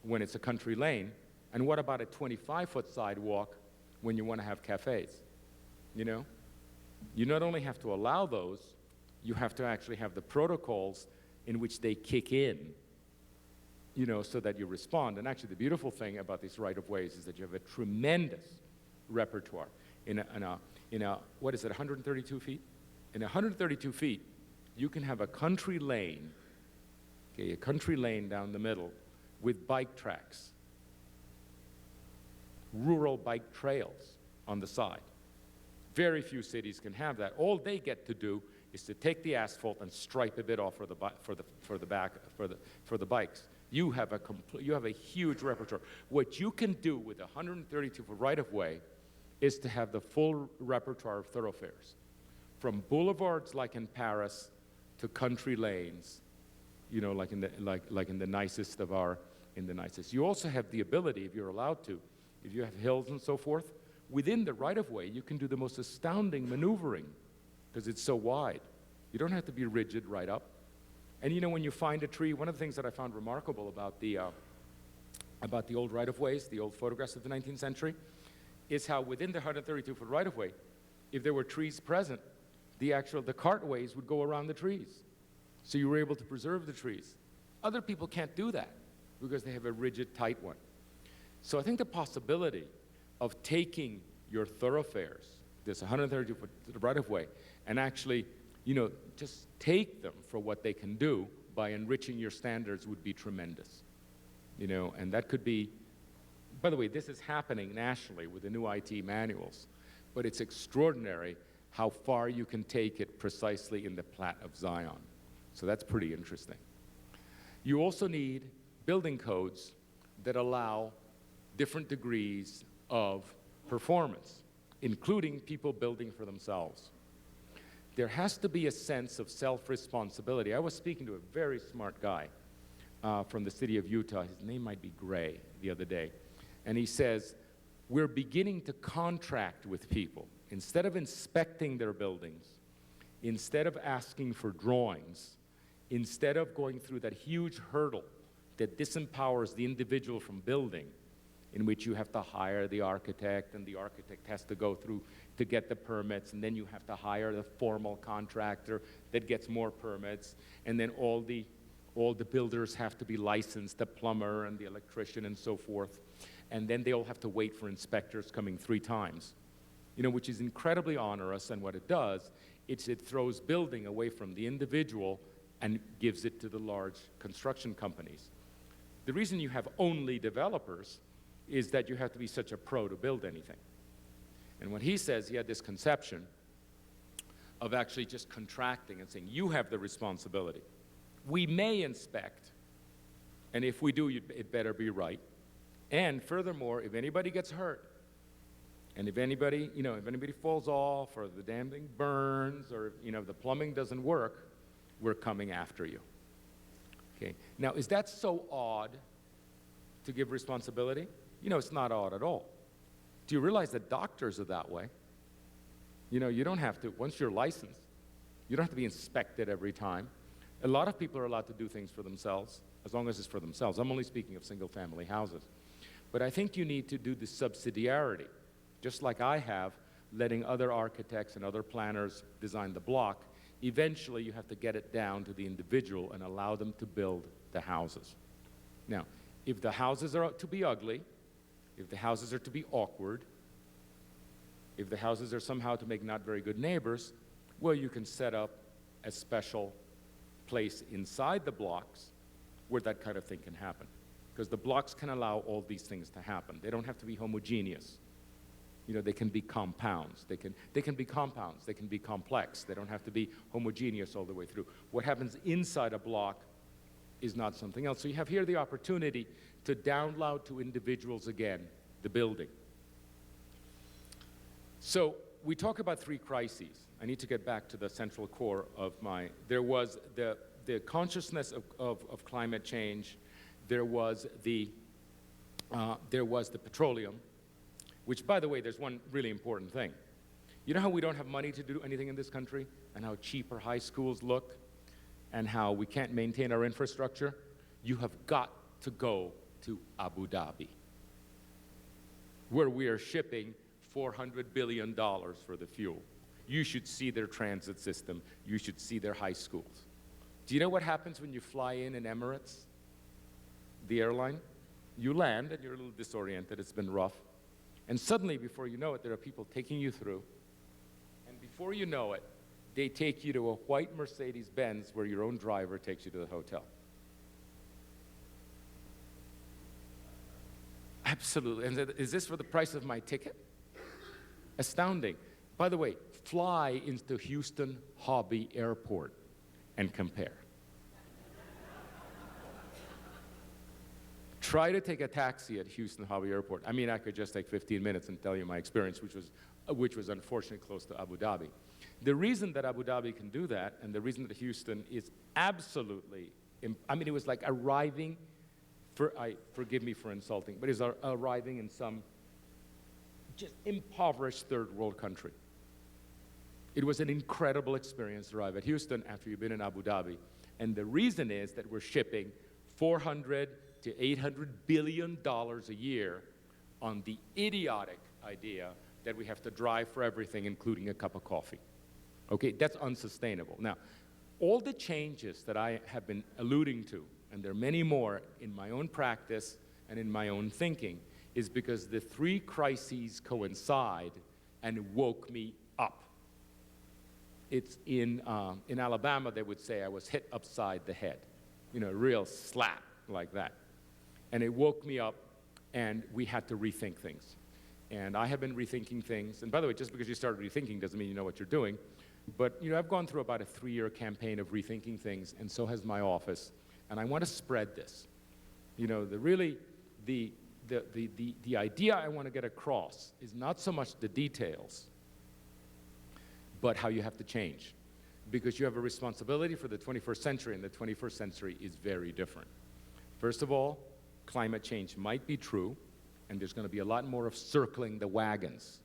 when it's a country lane? And what about a 25-foot sidewalk when you want to have cafes? You know? You not only have to allow those, you have to actually have the protocols in which they kick in, you know, so that you respond. And actually the beautiful thing about these right-of-ways is that you have a tremendous repertoire. In a what is it, 132 feet? In 132 feet, you can have a country lane, okay, a country lane down the middle with bike tracks, rural bike trails on the side. Very few cities can have that. All they get to do is to take the asphalt and stripe a bit off for the bikes. You have a huge repertoire. What you can do with a 132-foot right-of-way is to have the full repertoire of thoroughfares, from boulevards like in Paris to country lanes, you know, like in the nicest of our, You also have the ability, if you're allowed to, if you have hills and so forth, within the right-of-way, you can do the most astounding maneuvering because it's so wide. You don't have to be rigid right up. And you know, when you find a tree, one of the things that I found remarkable about the old right-of-ways, the old photographs of the 19th century, is how within the 132-foot right-of-way, if there were trees present, the cartways would go around the trees. So you were able to preserve the trees. Other people can't do that because they have a rigid, tight one. So I think the possibility of taking your thoroughfares, this 132-foot right-of-way, and actually, you know, just take them for what they can do by enriching your standards would be tremendous. You know, and that could be, by the way, this is happening nationally with the new IT manuals, but it's extraordinary how far you can take it precisely in the Plat of Zion. So that's pretty interesting. You also need building codes that allow different degrees of performance, including people building for themselves. There has to be a sense of self-responsibility. I was speaking to a very smart guy from the city of Utah. His name might be Gray, the other day. And he says, we're beginning to contract with people. Instead of inspecting their buildings, instead of asking for drawings, instead of going through that huge hurdle that disempowers the individual from building, in which you have to hire the architect, and the architect has to go through to get the permits, and then you have to hire the formal contractor that gets more permits, and then all the all the builders have to be licensed, the plumber and the electrician and so forth. And then they all have to wait for inspectors coming 3 times, which is incredibly onerous. And what it does, it throws building away from the individual and gives it to the large construction companies. The reason you have only developers is that you have to be such a pro to build anything. And when he says he had this conception of actually just contracting and saying, you have the responsibility. We may inspect, and if we do, it better be right. And furthermore, if anybody gets hurt, and if anybody falls off, or the damn thing burns, or the plumbing doesn't work, we're coming after you. Okay. Now, is that so odd to give responsibility? It's not odd at all. Do you realize that doctors are that way? You don't have to, once you're licensed, you don't have to be inspected every time. A lot of people are allowed to do things for themselves, as long as it's for themselves. I'm only speaking of single-family houses. But I think you need to do the subsidiarity, just like I have, letting other architects and other planners design the block. Eventually, you have to get it down to the individual and allow them to build the houses. Now, if the houses are to be ugly, if the houses are to be awkward, if the houses are somehow to make not very good neighbors, well, you can set up a special place inside the blocks where that kind of thing can happen. Because the blocks can allow all these things to happen. They don't have to be homogeneous. They can be compounds. They can be compounds. They can be complex. They don't have to be homogeneous all the way through. What happens inside a block is not something else. So you have here the opportunity to download to individuals again the building. So we talk about 3 crises. I need to get back to the central core of there was the consciousness of climate change. There was the petroleum, which, by the way, there's one really important thing. You know how we don't have money to do anything in this country, and how cheap our high schools look, and how we can't maintain our infrastructure? You have got to go to Abu Dhabi, where we are shipping $400 billion for the fuel. You should see their transit system. You should see their high schools. Do you know what happens when you fly in Emirates, the airline? You land, and you're a little disoriented. It's been rough. And suddenly, before you know it, there are people taking you through. And before you know it, they take you to a white Mercedes-Benz where your own driver takes you to the hotel. Absolutely. And is this for the price of my ticket? Astounding. By the way, fly into Houston Hobby Airport and compare. Try to take a taxi at Houston Hobby Airport. I mean, I could just take 15 minutes and tell you my experience, which was unfortunately close to Abu Dhabi. The reason that Abu Dhabi can do that, and the reason that Houston is absolutely, it was like arriving, forgive me for insulting, but it's arriving in some just impoverished third world country. It was an incredible experience to arrive at Houston after you've been in Abu Dhabi. And the reason is that we're shipping $400 to $800 billion a year on the idiotic idea that we have to drive for everything, including a cup of coffee. Okay, that's unsustainable. Now, all the changes that I have been alluding to, and there are many more in my own practice and in my own thinking, is because the 3 crises coincide and woke me up. It's in Alabama, they would say I was hit upside the head, a real slap like that. And it woke me up, and we had to rethink things. And I have been rethinking things. And by the way, just because you started rethinking doesn't mean you know what you're doing. But I've gone through about a 3-year campaign of rethinking things, and so has my office. And I want to spread this. The idea I want to get across is not so much the details, but how you have to change. Because you have a responsibility for the 21st century, and the 21st century is very different. First of all, climate change might be true, and there's going to be a lot more of circling the wagons.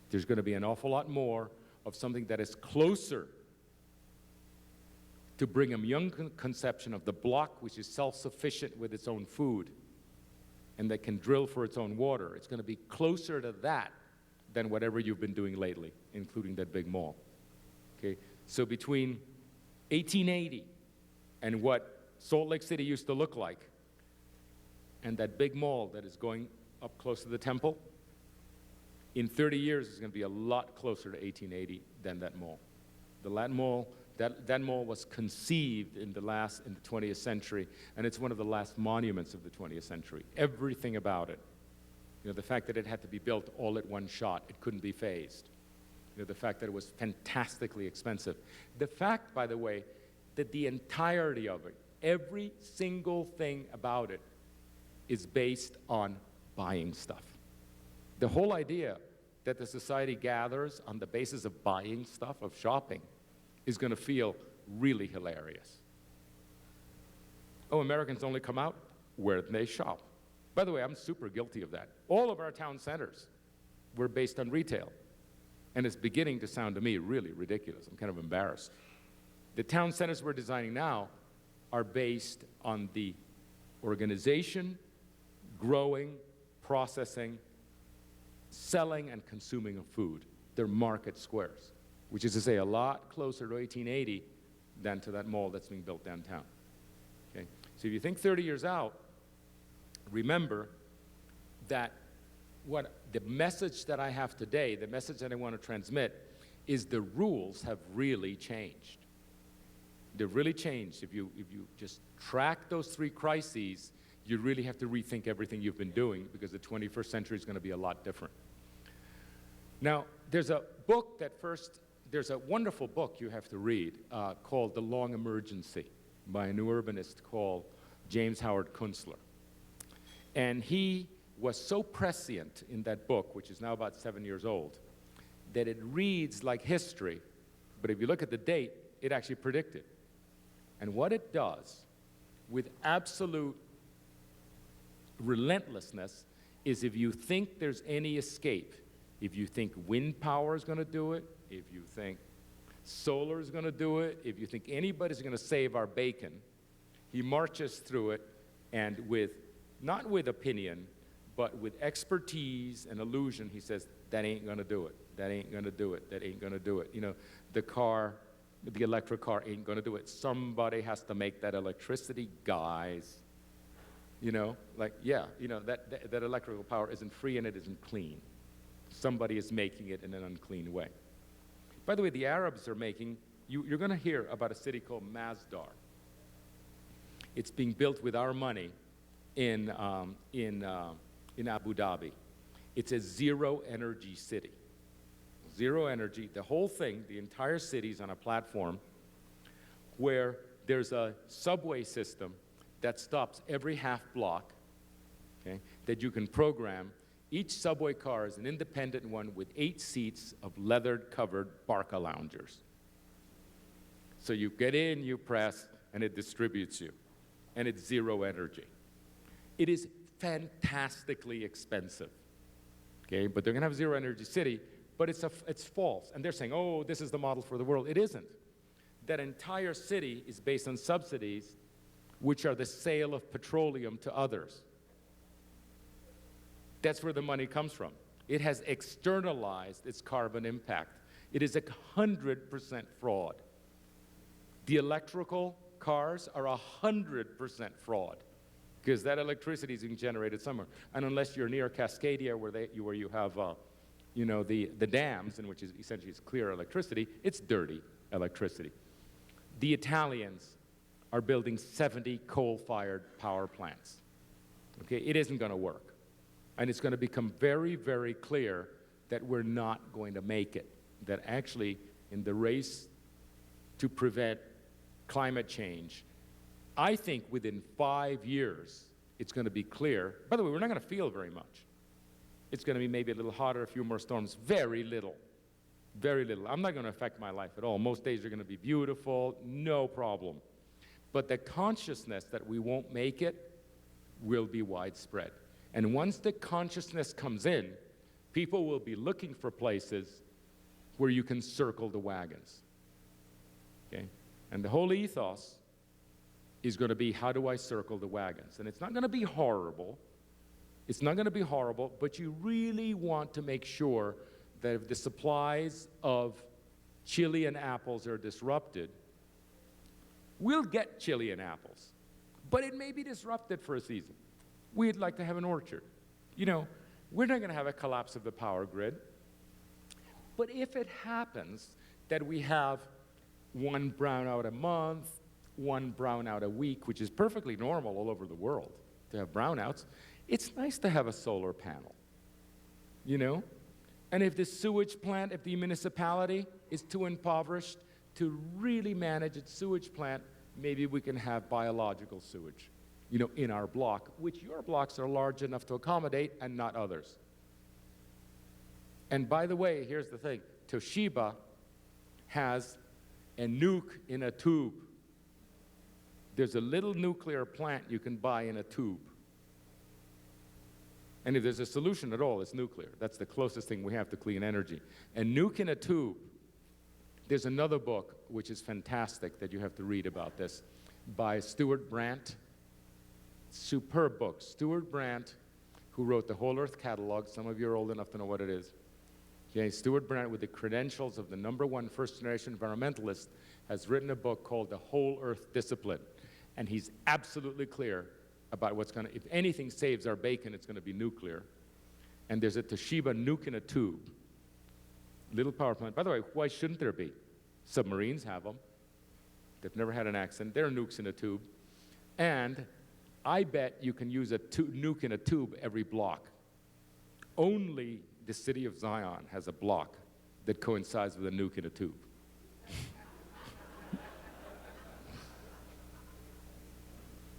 There's going to be an awful lot more of something that is closer to Brigham Young conception of the block, which is self-sufficient with its own food and that can drill for its own water. It's going to be closer to that than whatever you've been doing lately, including that big mall. Okay? So between 1880 and what Salt Lake City used to look like. And that big mall that is going up close to the temple, in 30 years is going to be a lot closer to 1880 than that mall. That mall was conceived in the 20th century, and it's one of the last monuments of the 20th century. Everything about it. The fact that it had to be built all at one shot, it couldn't be phased. The fact that it was fantastically expensive. The fact, by the way, that the entirety of it, every single thing about it, is based on buying stuff. The whole idea that the society gathers on the basis of buying stuff, of shopping, is going to feel really hilarious. Oh, Americans only come out where they shop. By the way, I'm super guilty of that. All of our town centers were based on retail. And it's beginning to sound to me really ridiculous. I'm kind of embarrassed. The town centers we're designing now are based on the organization, growing, processing, selling, and consuming of food. They're market squares, which is to say a lot closer to 1880 than to that mall that's being built downtown. Okay? So if you think 30 years out, remember that the message that I have today, the message that I want to transmit, is the rules have really changed. They've really changed. If you just track those three crises, you really have to rethink everything you've been doing, because the 21st century is going to be a lot different. Now, there's a wonderful book you have to read called The Long Emergency by a new urbanist called James Howard Kunstler. And he was so prescient in that book, which is now about 7 years old, that it reads like history, but if you look at the date, it actually predicted. And what it does, with absolute relentlessness, is if you think there's any escape, if you think wind power is going to do it, if you think solar is going to do it, if you think anybody's going to save our bacon, he marches through it, and not with opinion, but with expertise and illusion, he says, that ain't going to do it, that ain't going to do it, that ain't going to do it. The electric car ain't going to do it. Somebody has to make that electricity, guys. That electrical power isn't free and it isn't clean. Somebody is making it in an unclean way. By the way, the Arabs are making, you're going to hear about a city called Masdar. It's being built with our money in Abu Dhabi. It's a zero-energy city. Zero energy. The whole thing, the entire city is on a platform where there's a subway system that stops every half block, okay, that you can program. Each subway car is an independent one with 8 seats of leather-covered Barca loungers. So you get in, you press, and it distributes you. And it's zero energy. It is fantastically expensive, okay? But they're going to have zero energy city, but it's false. And they're saying, oh, this is the model for the world. It isn't. That entire city is based on subsidies, which are the sale of petroleum to others. That's where the money comes from. It has externalized its carbon impact. It is 100% fraud. The electrical cars are 100% fraud, because that electricity is being generated somewhere. And unless you're near Cascadia, where you have the dams, in which is essentially it's clear electricity, it's dirty electricity. The Italians are building 70 coal-fired power plants. Okay, it isn't going to work. And it's going to become very, very clear that we're not going to make it. That actually, in the race to prevent climate change, I think within 5 years, it's going to be clear. By the way, we're not going to feel very much. It's going to be maybe a little hotter, a few more storms, very little. Very little. I'm not going to affect my life at all. Most days are going to be beautiful, no problem. But the consciousness that we won't make it will be widespread. And once the consciousness comes in, people will be looking for places where you can circle the wagons. Okay? And the whole ethos is going to be, how do I circle the wagons? And it's not going to be horrible. It's not going to be horrible, but you really want to make sure that if the supplies of chili and apples are disrupted, we'll get chili and apples. But it may be disrupted for a season. We'd like to have an orchard. You know, we're not going to have a collapse of the power grid. But if it happens that we have one brownout a month, one brownout a week, which is perfectly normal all over the world to have brownouts, it's nice to have a solar panel, you know? And if the sewage plant, if the municipality is too impoverished to really manage its sewage plant, maybe we can have biological sewage, you know, in our block, which your blocks are large enough to accommodate and not others. And by the way, here's the thing, Toshiba has a nuke in a tube. There's a little nuclear plant you can buy in a tube. And if there's a solution at all, it's nuclear. That's the closest thing we have to clean energy. A nuke in a tube. There's another book, which is fantastic, that you have to read about this, by Stuart Brandt. Superb book. Stuart Brandt, who wrote the Whole Earth Catalog. Some of you are old enough to know what it is. Okay, Stuart Brandt, with the credentials of the #1 first-generation environmentalist, has written a book called The Whole Earth Discipline. And he's absolutely clear about what's going to, if anything saves our bacon, it's going to be nuclear. And there's a Toshiba nuke in a tube. Little power plant. By the way, why shouldn't there be? Submarines have them. They've never had an accident. There are nukes in a tube. And I bet you can use a nuke in a tube every block. Only the city of Zion has a block that coincides with a nuke in a tube.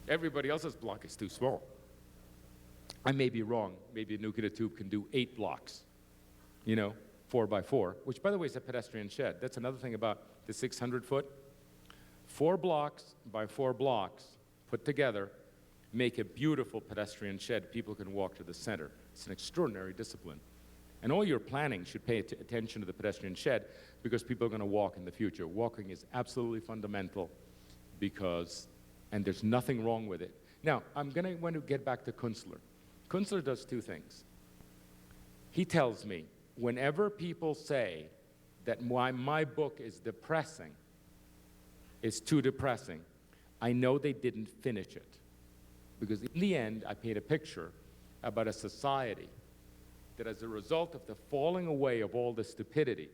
Everybody else's block is too small. I may be wrong. Maybe a nuke in a tube can do 8 blocks, you know, 4 by 4, which, by the way, is a pedestrian shed. That's another thing about the 600-foot. 4 blocks by 4 blocks put together make a beautiful pedestrian shed. People can walk to the center. It's an extraordinary discipline. And all your planning should pay attention to the pedestrian shed, because people are going to walk in the future. Walking is absolutely fundamental because, and there's nothing wrong with it. Now, I'm going to want to get back to Kunstler. Kunstler does 2 things. He tells me, whenever people say that my book is depressing, it's too depressing, I know they didn't finish it. Because in the end, I paint a picture about a society that, as a result of the falling away of all the stupidity,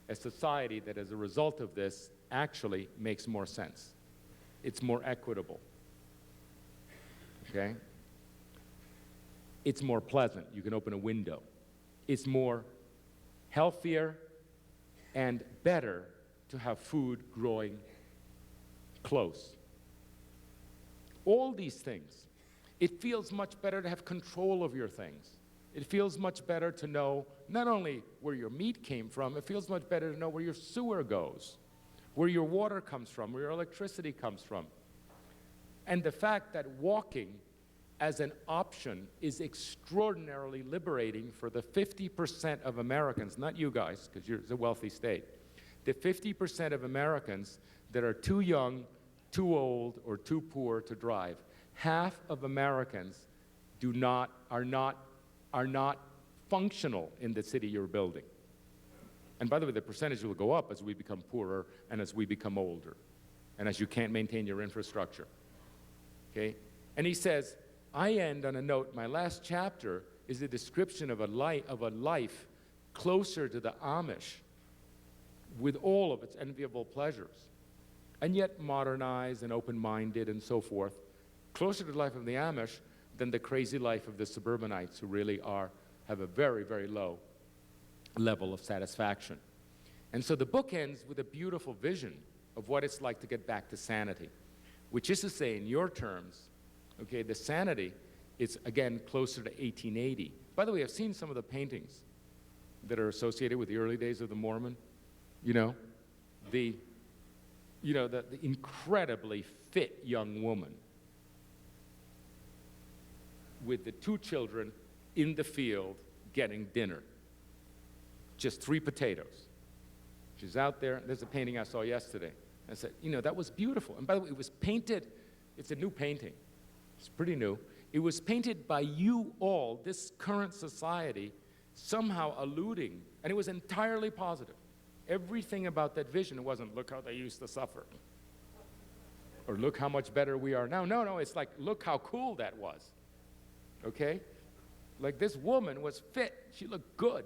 a society that, as a result of this, actually makes more sense. It's more equitable, okay? It's more pleasant. You can open a window. It's more healthier and better to have food growing close. All these things. It feels much better to have control of your things. It feels much better to know not only where your meat came from, it feels much better to know where your sewer goes, where your water comes from, where your electricity comes from. And the fact that walking as an option is extraordinarily liberating for the 50% of Americans, not you guys, because you're a wealthy state, the 50% of Americans that are too young, too old, or too poor to drive. Half of Americans are not functional in the city you're building. And by the way, the percentage will go up as we become poorer and as we become older, and as you can't maintain your infrastructure. Okay? And he says, I end on a note, my last chapter is a description of a life closer to the Amish with all of its enviable pleasures, and yet modernized and open-minded and so forth, closer to the life of the Amish than the crazy life of the suburbanites, who really have a very, very low level of satisfaction. And so the book ends with a beautiful vision of what it's like to get back to sanity, which is to say, in your terms, okay, the sanity is, again, closer to 1880. By the way, I've seen some of the paintings that are associated with the early days of the Mormon. The incredibly fit young woman with the 2 children in the field getting dinner. Just 3 potatoes. She's out there. There's a painting I saw yesterday. I said, that was beautiful. And by the way, it was painted. It's a new painting. It's pretty new. It was painted by you all, this current society, somehow alluding, and it was entirely positive. Everything about that vision wasn't, look how they used to suffer. or look how much better we are now. No, it's like, look how cool that was, okay? Like this woman was fit, she looked good.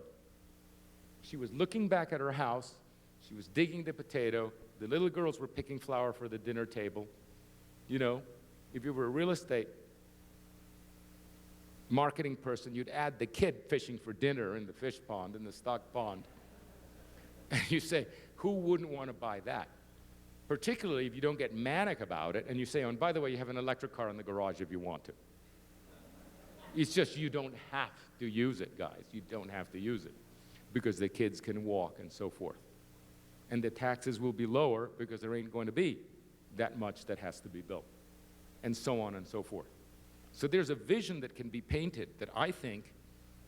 She was looking back at her house, she was digging the potato, the little girls were picking flour for the dinner table. You know, if you were a real estate marketing person, you'd add the kid fishing for dinner in the fish pond, in the stock pond. And you say, who wouldn't want to buy that? Particularly if you don't get manic about it, and you say, oh, and by the way, you have an electric car in the garage if you want to. It's just you don't have to use it, guys. You don't have to use it because the kids can walk and so forth. And the taxes will be lower because there ain't going to be that much that has to be built, and so on and so forth. So there's a vision that can be painted that I think,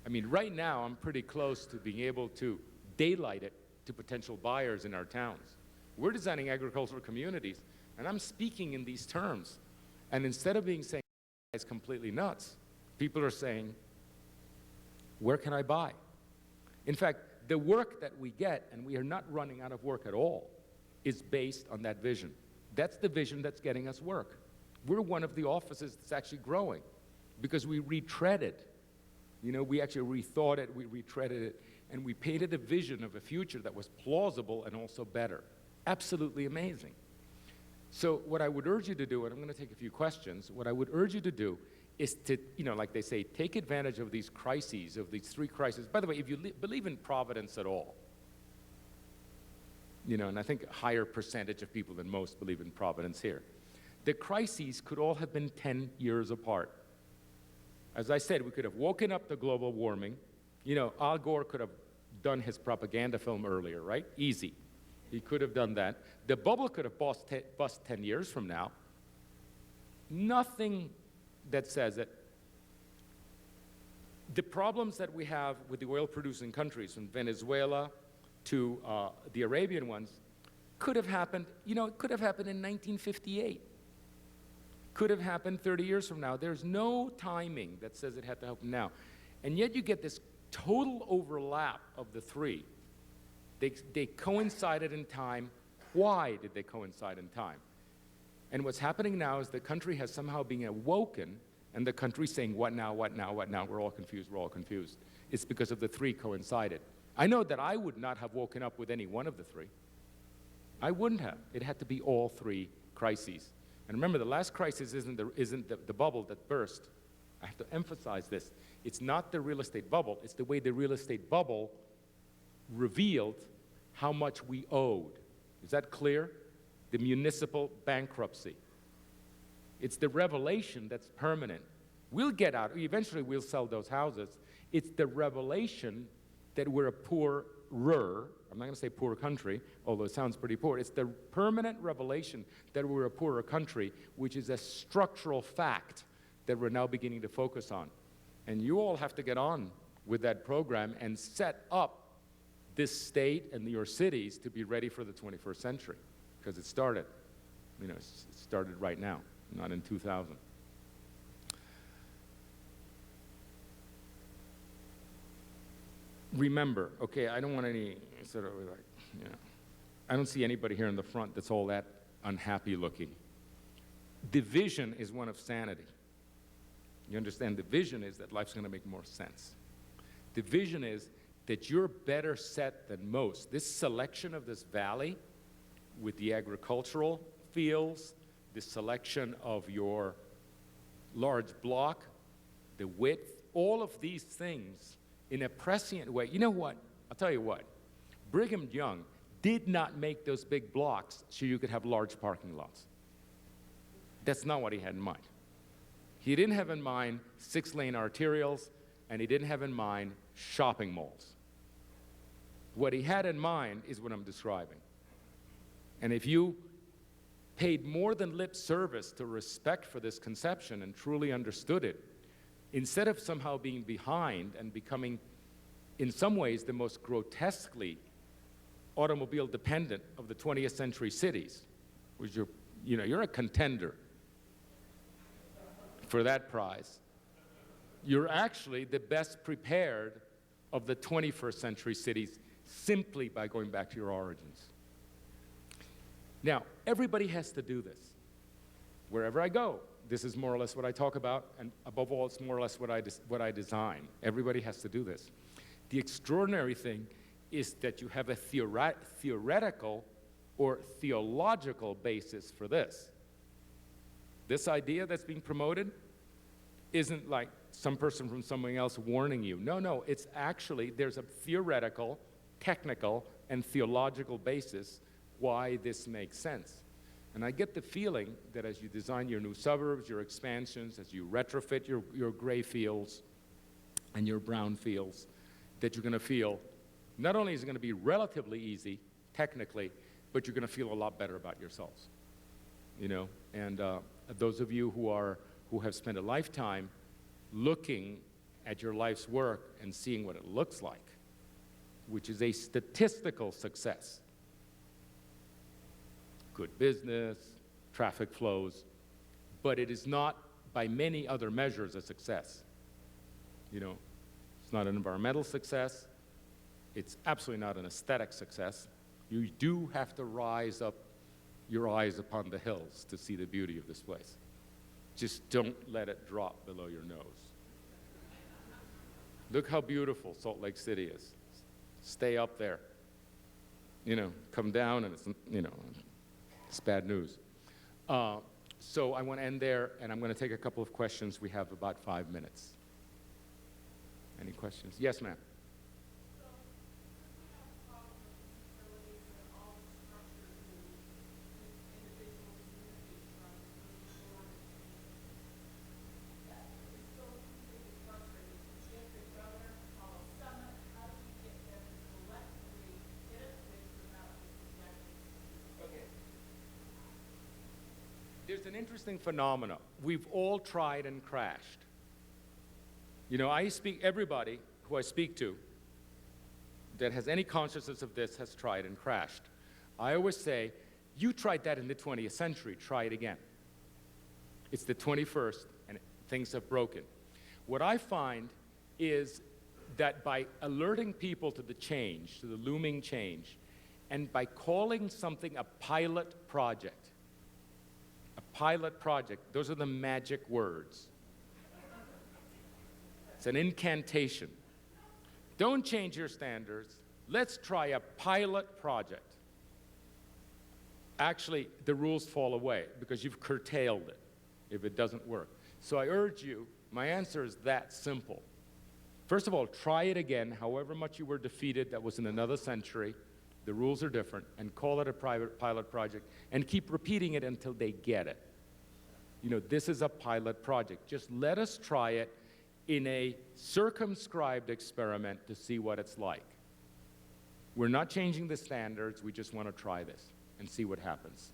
I mean, right now I'm pretty close to being able to daylight it to potential buyers in our towns. We're designing agricultural communities, and I'm speaking in these terms. And instead of being saying, it's completely nuts, people are saying, where can I buy? In fact, the work that we get, and we are not running out of work at all, is based on that vision. That's the vision that's getting us work. We're one of the offices that's actually growing because we retreaded. You know, we actually rethought it, we retreaded it, and we painted a vision of a future that was plausible and also better. Absolutely amazing. So what I would urge you to do, and I'm going to take a few questions, what I would urge you to do is to, you know, like they say, take advantage of these crises, of these three crises. By the way, if you believe in providence at all, you know, and I think a higher percentage of people than most believe in providence here, the crises could all have been 10 years apart. As I said, we could have woken up to global warming. You know, Al Gore could have done his propaganda film earlier, right? Easy. He could have done that. The bubble could have bust 10 years from now. Nothing that says it. The problems that we have with the oil-producing countries, from Venezuela to the Arabian ones, could have happened, you know, it could have happened in 1958. Could have happened 30 years from now. There's no timing that says it had to happen now. And yet you get this total overlap of the three. They coincided in time. Why did they coincide in time? And what's happening now is the country has somehow been awoken, and the country's saying, what now, what now, what now? We're all confused, we're all confused. It's because of the three coincided. I know that I would not have woken up with any one of the three. I wouldn't have. It had to be all three crises. And remember, the last crisis isn't the bubble that burst. I have to emphasize this. It's not the real estate bubble. It's the way the real estate bubble revealed how much we owed. Is that clear? The municipal bankruptcy. It's the revelation that's permanent. We'll get out. Eventually, we'll sell those houses. It's the revelation that we're a poorer, I'm not going to say poor country, although it sounds pretty poor. It's the permanent revelation that we're a poorer country, which is a structural fact that we're now beginning to focus on. And you all have to get on with that program and set up this state and your cities to be ready for the 21st century, because it started. You know, it started right now, not in 2000. Remember, okay, I don't want any sort of like, you know, I don't see anybody here in the front that's all that unhappy looking. Division is one of sanity. You understand? The vision is that life's going to make more sense. The vision is that you're better set than most. This selection of this valley with the agricultural fields, the selection of your large block, the width, all of these things in a prescient way. You know what? I'll tell you what. Brigham Young did not make those big blocks so you could have large parking lots. That's not what he had in mind. He didn't have in mind 6-lane arterials, and he didn't have in mind shopping malls. What he had in mind is what I'm describing. And if you paid more than lip service to respect for this conception and truly understood it, instead of somehow being behind and becoming, in some ways, the most grotesquely automobile dependent of the 20th century cities, which you're a contender for that prize. You're actually the best prepared of the 21st century cities simply by going back to your origins. Now, everybody has to do this. Wherever I go, this is more or less what I talk about, and above all, it's more or less what I design. Everybody has to do this. The extraordinary thing is that you have a theoretical or theological basis for this. This idea that's being promoted isn't like some person from somewhere else warning you. No, it's actually, there's a theoretical, technical, and theological basis why this makes sense. And I get the feeling that as you design your new suburbs, your expansions, as you retrofit your gray fields and your brown fields, that you're going to feel, not only is it going to be relatively easy, technically, but you're going to feel a lot better about yourselves. You know, and those of you who have spent a lifetime looking at your life's work and seeing what it looks like, which is a statistical success. Good business, traffic flows, but it is not by many other measures a success. You know, it's not an environmental success. It's absolutely not an aesthetic success. You do have to rise up your eyes upon the hills to see the beauty of this place. Just don't let it drop below your nose. Look how beautiful Salt Lake City is. Stay up there. You know, come down and it's, you know, it's bad news. So I want to end there, and I'm going to take a couple of questions. We have about 5 minutes. Any questions? Yes, ma'am. There's an interesting phenomenon. We've all tried and crashed. You know, everybody who I speak to that has any consciousness of this has tried and crashed. I always say, you tried that in the 20th century, try it again. It's the 21st and things have broken. What I find is that by alerting people to the change, to the looming change, and by calling something a pilot project, those are the magic words. It's an incantation. Don't change your standards. Let's try a pilot project. Actually, the rules fall away because you've curtailed it if it doesn't work. So I urge you, my answer is that simple. First of all, try it again, however much you were defeated, that was in another century. The rules are different, and call it a pilot project, and keep repeating it until they get it. You know, this is a pilot project. Just let us try it in a circumscribed experiment to see what it's like. We're not changing the standards, we just want to try this and see what happens.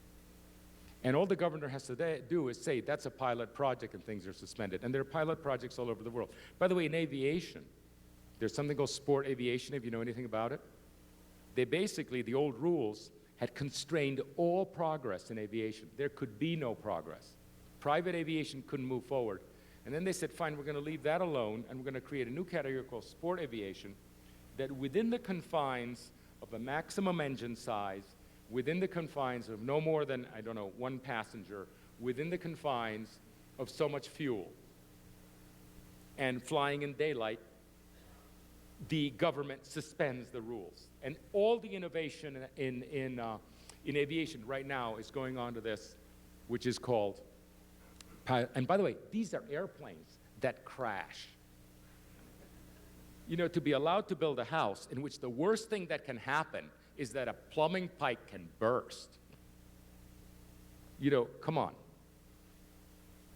And all the governor has to do is say, that's a pilot project, and things are suspended. And there are pilot projects all over the world. By the way, in aviation, there's something called sport aviation, if you know anything about it. They basically, the old rules had constrained all progress in aviation. There could be no progress. Private aviation couldn't move forward. And then they said, fine, we're going to leave that alone, and we're going to create a new category called sport aviation that within the confines of a maximum engine size, within the confines of no more than, I don't know, 1 passenger, within the confines of so much fuel, and flying in daylight, the government suspends the rules. And all the innovation in aviation right now is going on to this, which is called, and by the way, these are airplanes that crash. You know, to be allowed to build a house in which the worst thing that can happen is that a plumbing pipe can burst. You know, come on.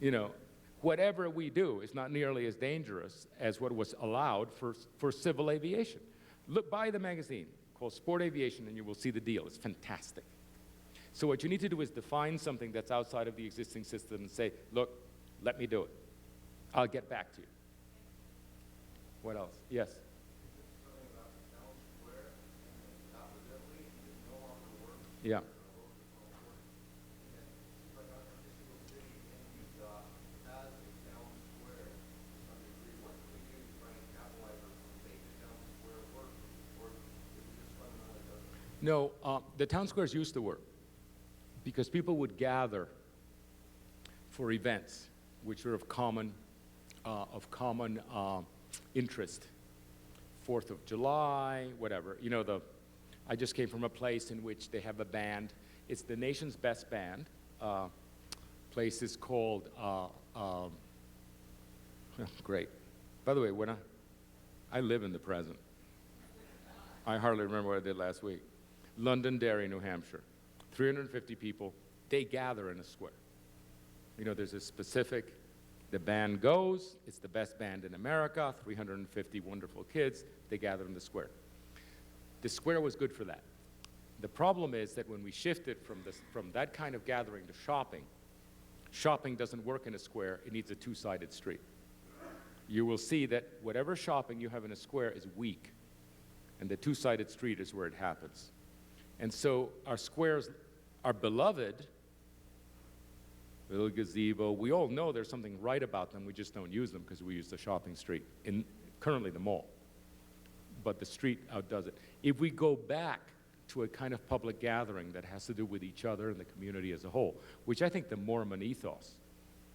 You know, whatever we do is not nearly as dangerous as what was allowed for civil aviation. Look, buy the magazine called Sport Aviation and you will see the deal. It's fantastic. So what you need to do is define something that's outside of the existing system and say, look, let me do it. I'll get back to you. What else? Yes? Yeah. No, the town squares used to work because people would gather for events which are of common interest. 4th of July, whatever. You know, I just came from a place in which they have a band. It's the nation's best band. Place is called, great. By the way, when I live in the present. I hardly remember what I did last week. Londonderry, New Hampshire. 350 people, they gather in a square. You know, there's a specific, the band goes, it's the best band in America, 350 wonderful kids, they gather in the square. The square was good for that. The problem is that when we shifted from that kind of gathering to shopping, shopping doesn't work in a square, it needs a two-sided street. You will see that whatever shopping you have in a square is weak, and the two-sided street is where it happens. And so our squares are beloved, little gazebo, we all know there's something right about them, we just don't use them because we use the shopping street, in currently the mall. But the street outdoes it. If we go back to a kind of public gathering that has to do with each other and the community as a whole, which I think the Mormon ethos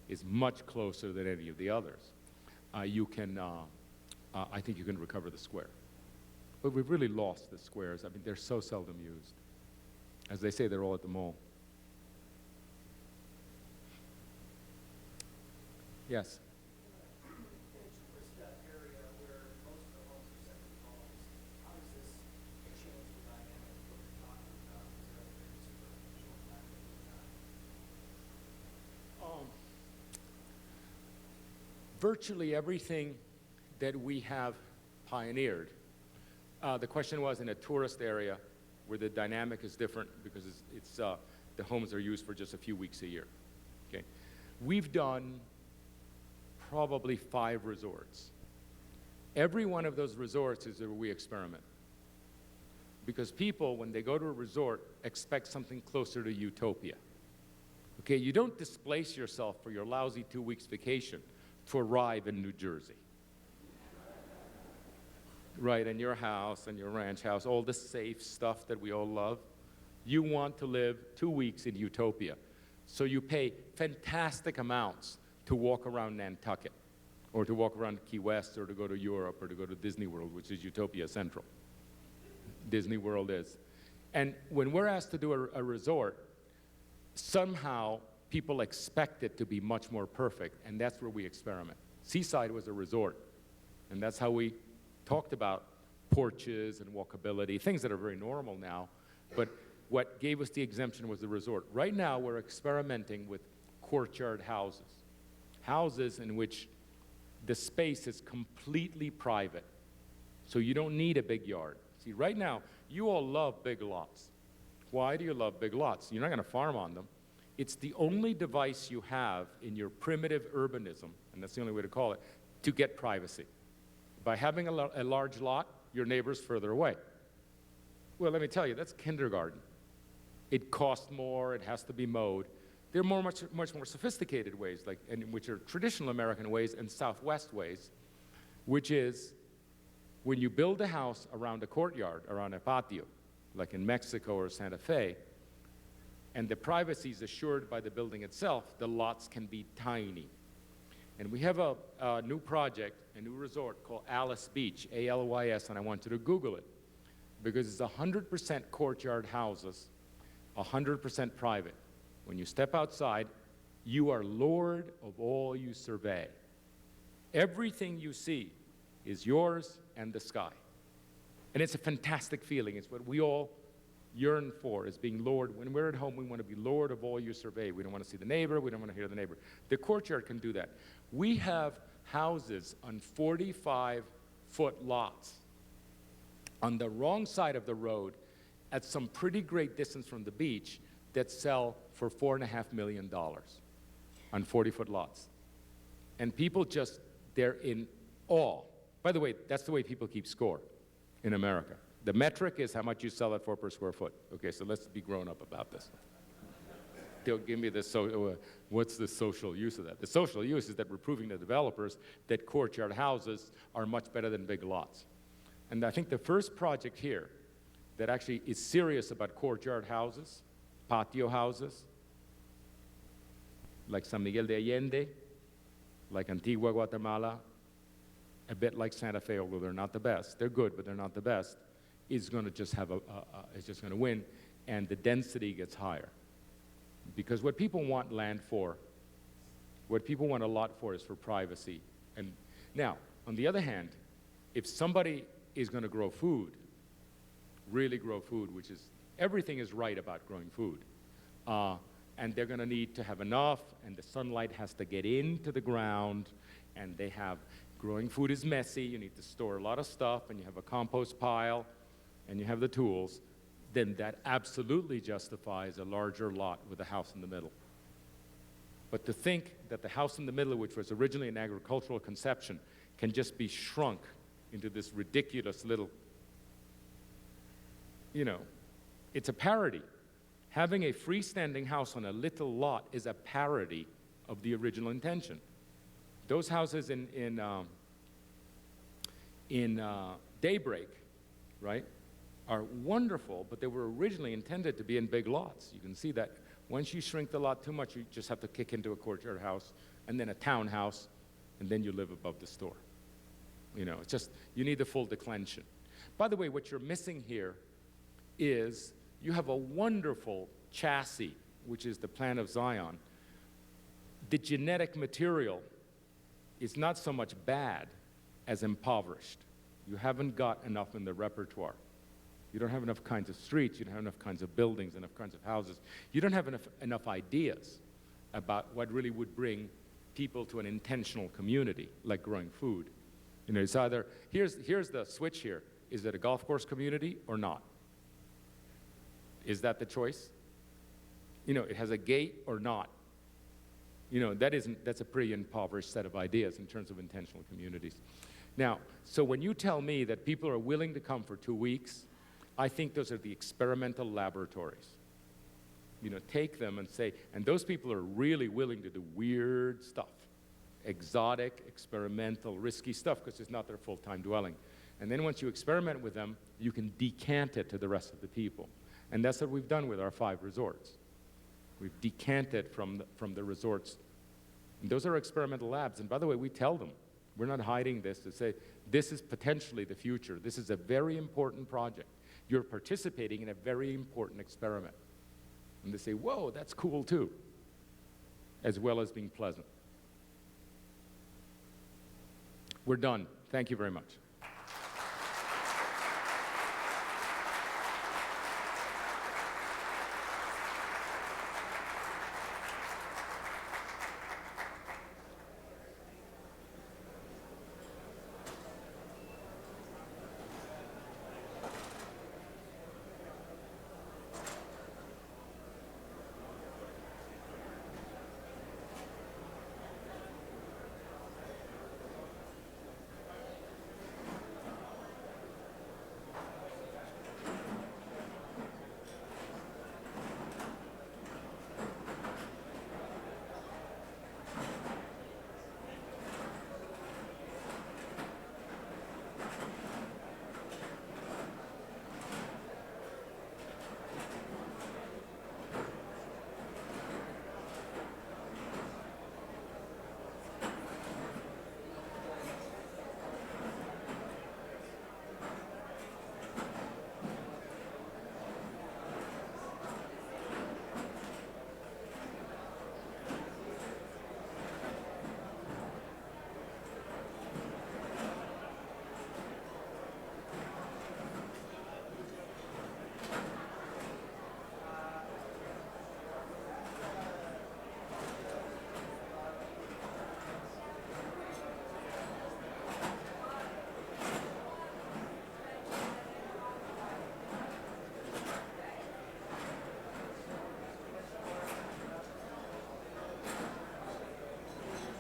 is much closer than any of the others, I think you can recover the square. But we've really lost the squares. I mean, they're so seldom used. As they say, they're all at the mall. Yes? Virtually everything that we have pioneered. The question was in a tourist area where the dynamic is different because the homes are used for just a few weeks a year. Okay? We've done probably 5 resorts. Every one of those resorts is where we experiment. Because people, when they go to a resort, expect something closer to utopia. Okay, you don't displace yourself for your lousy 2 weeks vacation to arrive in New Jersey. Right, and your house and your ranch house, all the safe stuff that we all love. You want to live 2 weeks in utopia. So you pay fantastic amounts to walk around Nantucket, or to walk around Key West, or to go to Europe, or to go to Disney World, which is Utopia Central. Disney World is. And when we're asked to do a resort, somehow people expect it to be much more perfect, and that's where we experiment. Seaside was a resort, and that's how we talked about porches and walkability, things that are very normal now, but what gave us the exemption was the resort. Right now, we're experimenting with courtyard houses. Houses in which the space is completely private, so you don't need a big yard. See, right now, you all love big lots. Why do you love big lots? You're not going to farm on them. It's the only device you have in your primitive urbanism, and that's the only way to call it, to get privacy. By having a large lot, your neighbor's further away. Well, let me tell you, that's kindergarten. It costs more, it has to be mowed. There are much more sophisticated ways, which are traditional American ways and Southwest ways, which is when you build a house around a courtyard, around a patio, like in Mexico or Santa Fe, and the privacy is assured by the building itself, the lots can be tiny. And we have a new project, a new resort called Alice Beach, A-L-Y-S, and I want you to Google it, because it's 100% courtyard houses, 100% private. When you step outside, you are lord of all you survey. Everything you see is yours and the sky. And it's a fantastic feeling. It's what we all yearn for, is being lord. When we're at home, we want to be lord of all you survey. We don't want to see the neighbor. We don't want to hear the neighbor. The courtyard can do that. We have houses on 45-foot lots on the wrong side of the road at some pretty great distance from the beach that sell for $4.5 million on 40-foot lots. And people just, they're in awe. By the way, that's the way people keep score in America. The metric is how much you sell it for per square foot. Okay, so let's be grown up about this. They'll give me this, what's the social use of that? The social use is that we're proving to developers that courtyard houses are much better than big lots. And I think the first project here that actually is serious about courtyard houses, patio houses, like San Miguel de Allende, like Antigua, Guatemala, a bit like Santa Fe, although they're not the best. They're good, but they're not the best. Is going to just have is just going to win, and the density gets higher. Because what people want land for, what people want a lot for, is for privacy. And now, on the other hand, if somebody is going to grow food, really grow food, which is, everything is right about growing food, and they're going to need to have enough, and the sunlight has to get into the ground, and they have, growing food is messy, you need to store a lot of stuff, and you have a compost pile, and you have the tools, then that absolutely justifies a larger lot with a house in the middle. But to think that the house in the middle, which was originally an agricultural conception, can just be shrunk into this ridiculous little, you know, it's a parody. Having a freestanding house on a little lot is a parody of the original intention. Those houses in Daybreak, right, are wonderful, but they were originally intended to be in big lots. You can see that once you shrink the lot too much, you just have to kick into a courtyard house, and then a townhouse, and then you live above the store. You know, it's just, you need the full declension. By the way, what you're missing here is you have a wonderful chassis, which is the plan of Zion. The genetic material is not so much bad as impoverished. You haven't got enough in the repertoire. You don't have enough kinds of streets, you don't have enough kinds of buildings, enough kinds of houses. You don't have enough ideas about what really would bring people to an intentional community, like growing food. You know, it's either, here's the switch here. Is it a golf course community or not? Is that the choice? You know, it has a gate or not. You know, that's a pretty impoverished set of ideas in terms of intentional communities. Now, so when you tell me that people are willing to come for 2 weeks, I think those are the experimental laboratories. You know, take them and say, and those people are really willing to do weird stuff, exotic, experimental, risky stuff, because it's not their full-time dwelling. And then once you experiment with them, you can decant it to the rest of the people. And that's what we've done with our 5 resorts. We've decanted from the resorts. And those are experimental labs. And by the way, we tell them, we're not hiding this, to say, this is potentially the future. This is a very important project. You're participating in a very important experiment. And they say, whoa, that's cool too, as well as being pleasant. We're done. Thank you very much.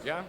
Yeah?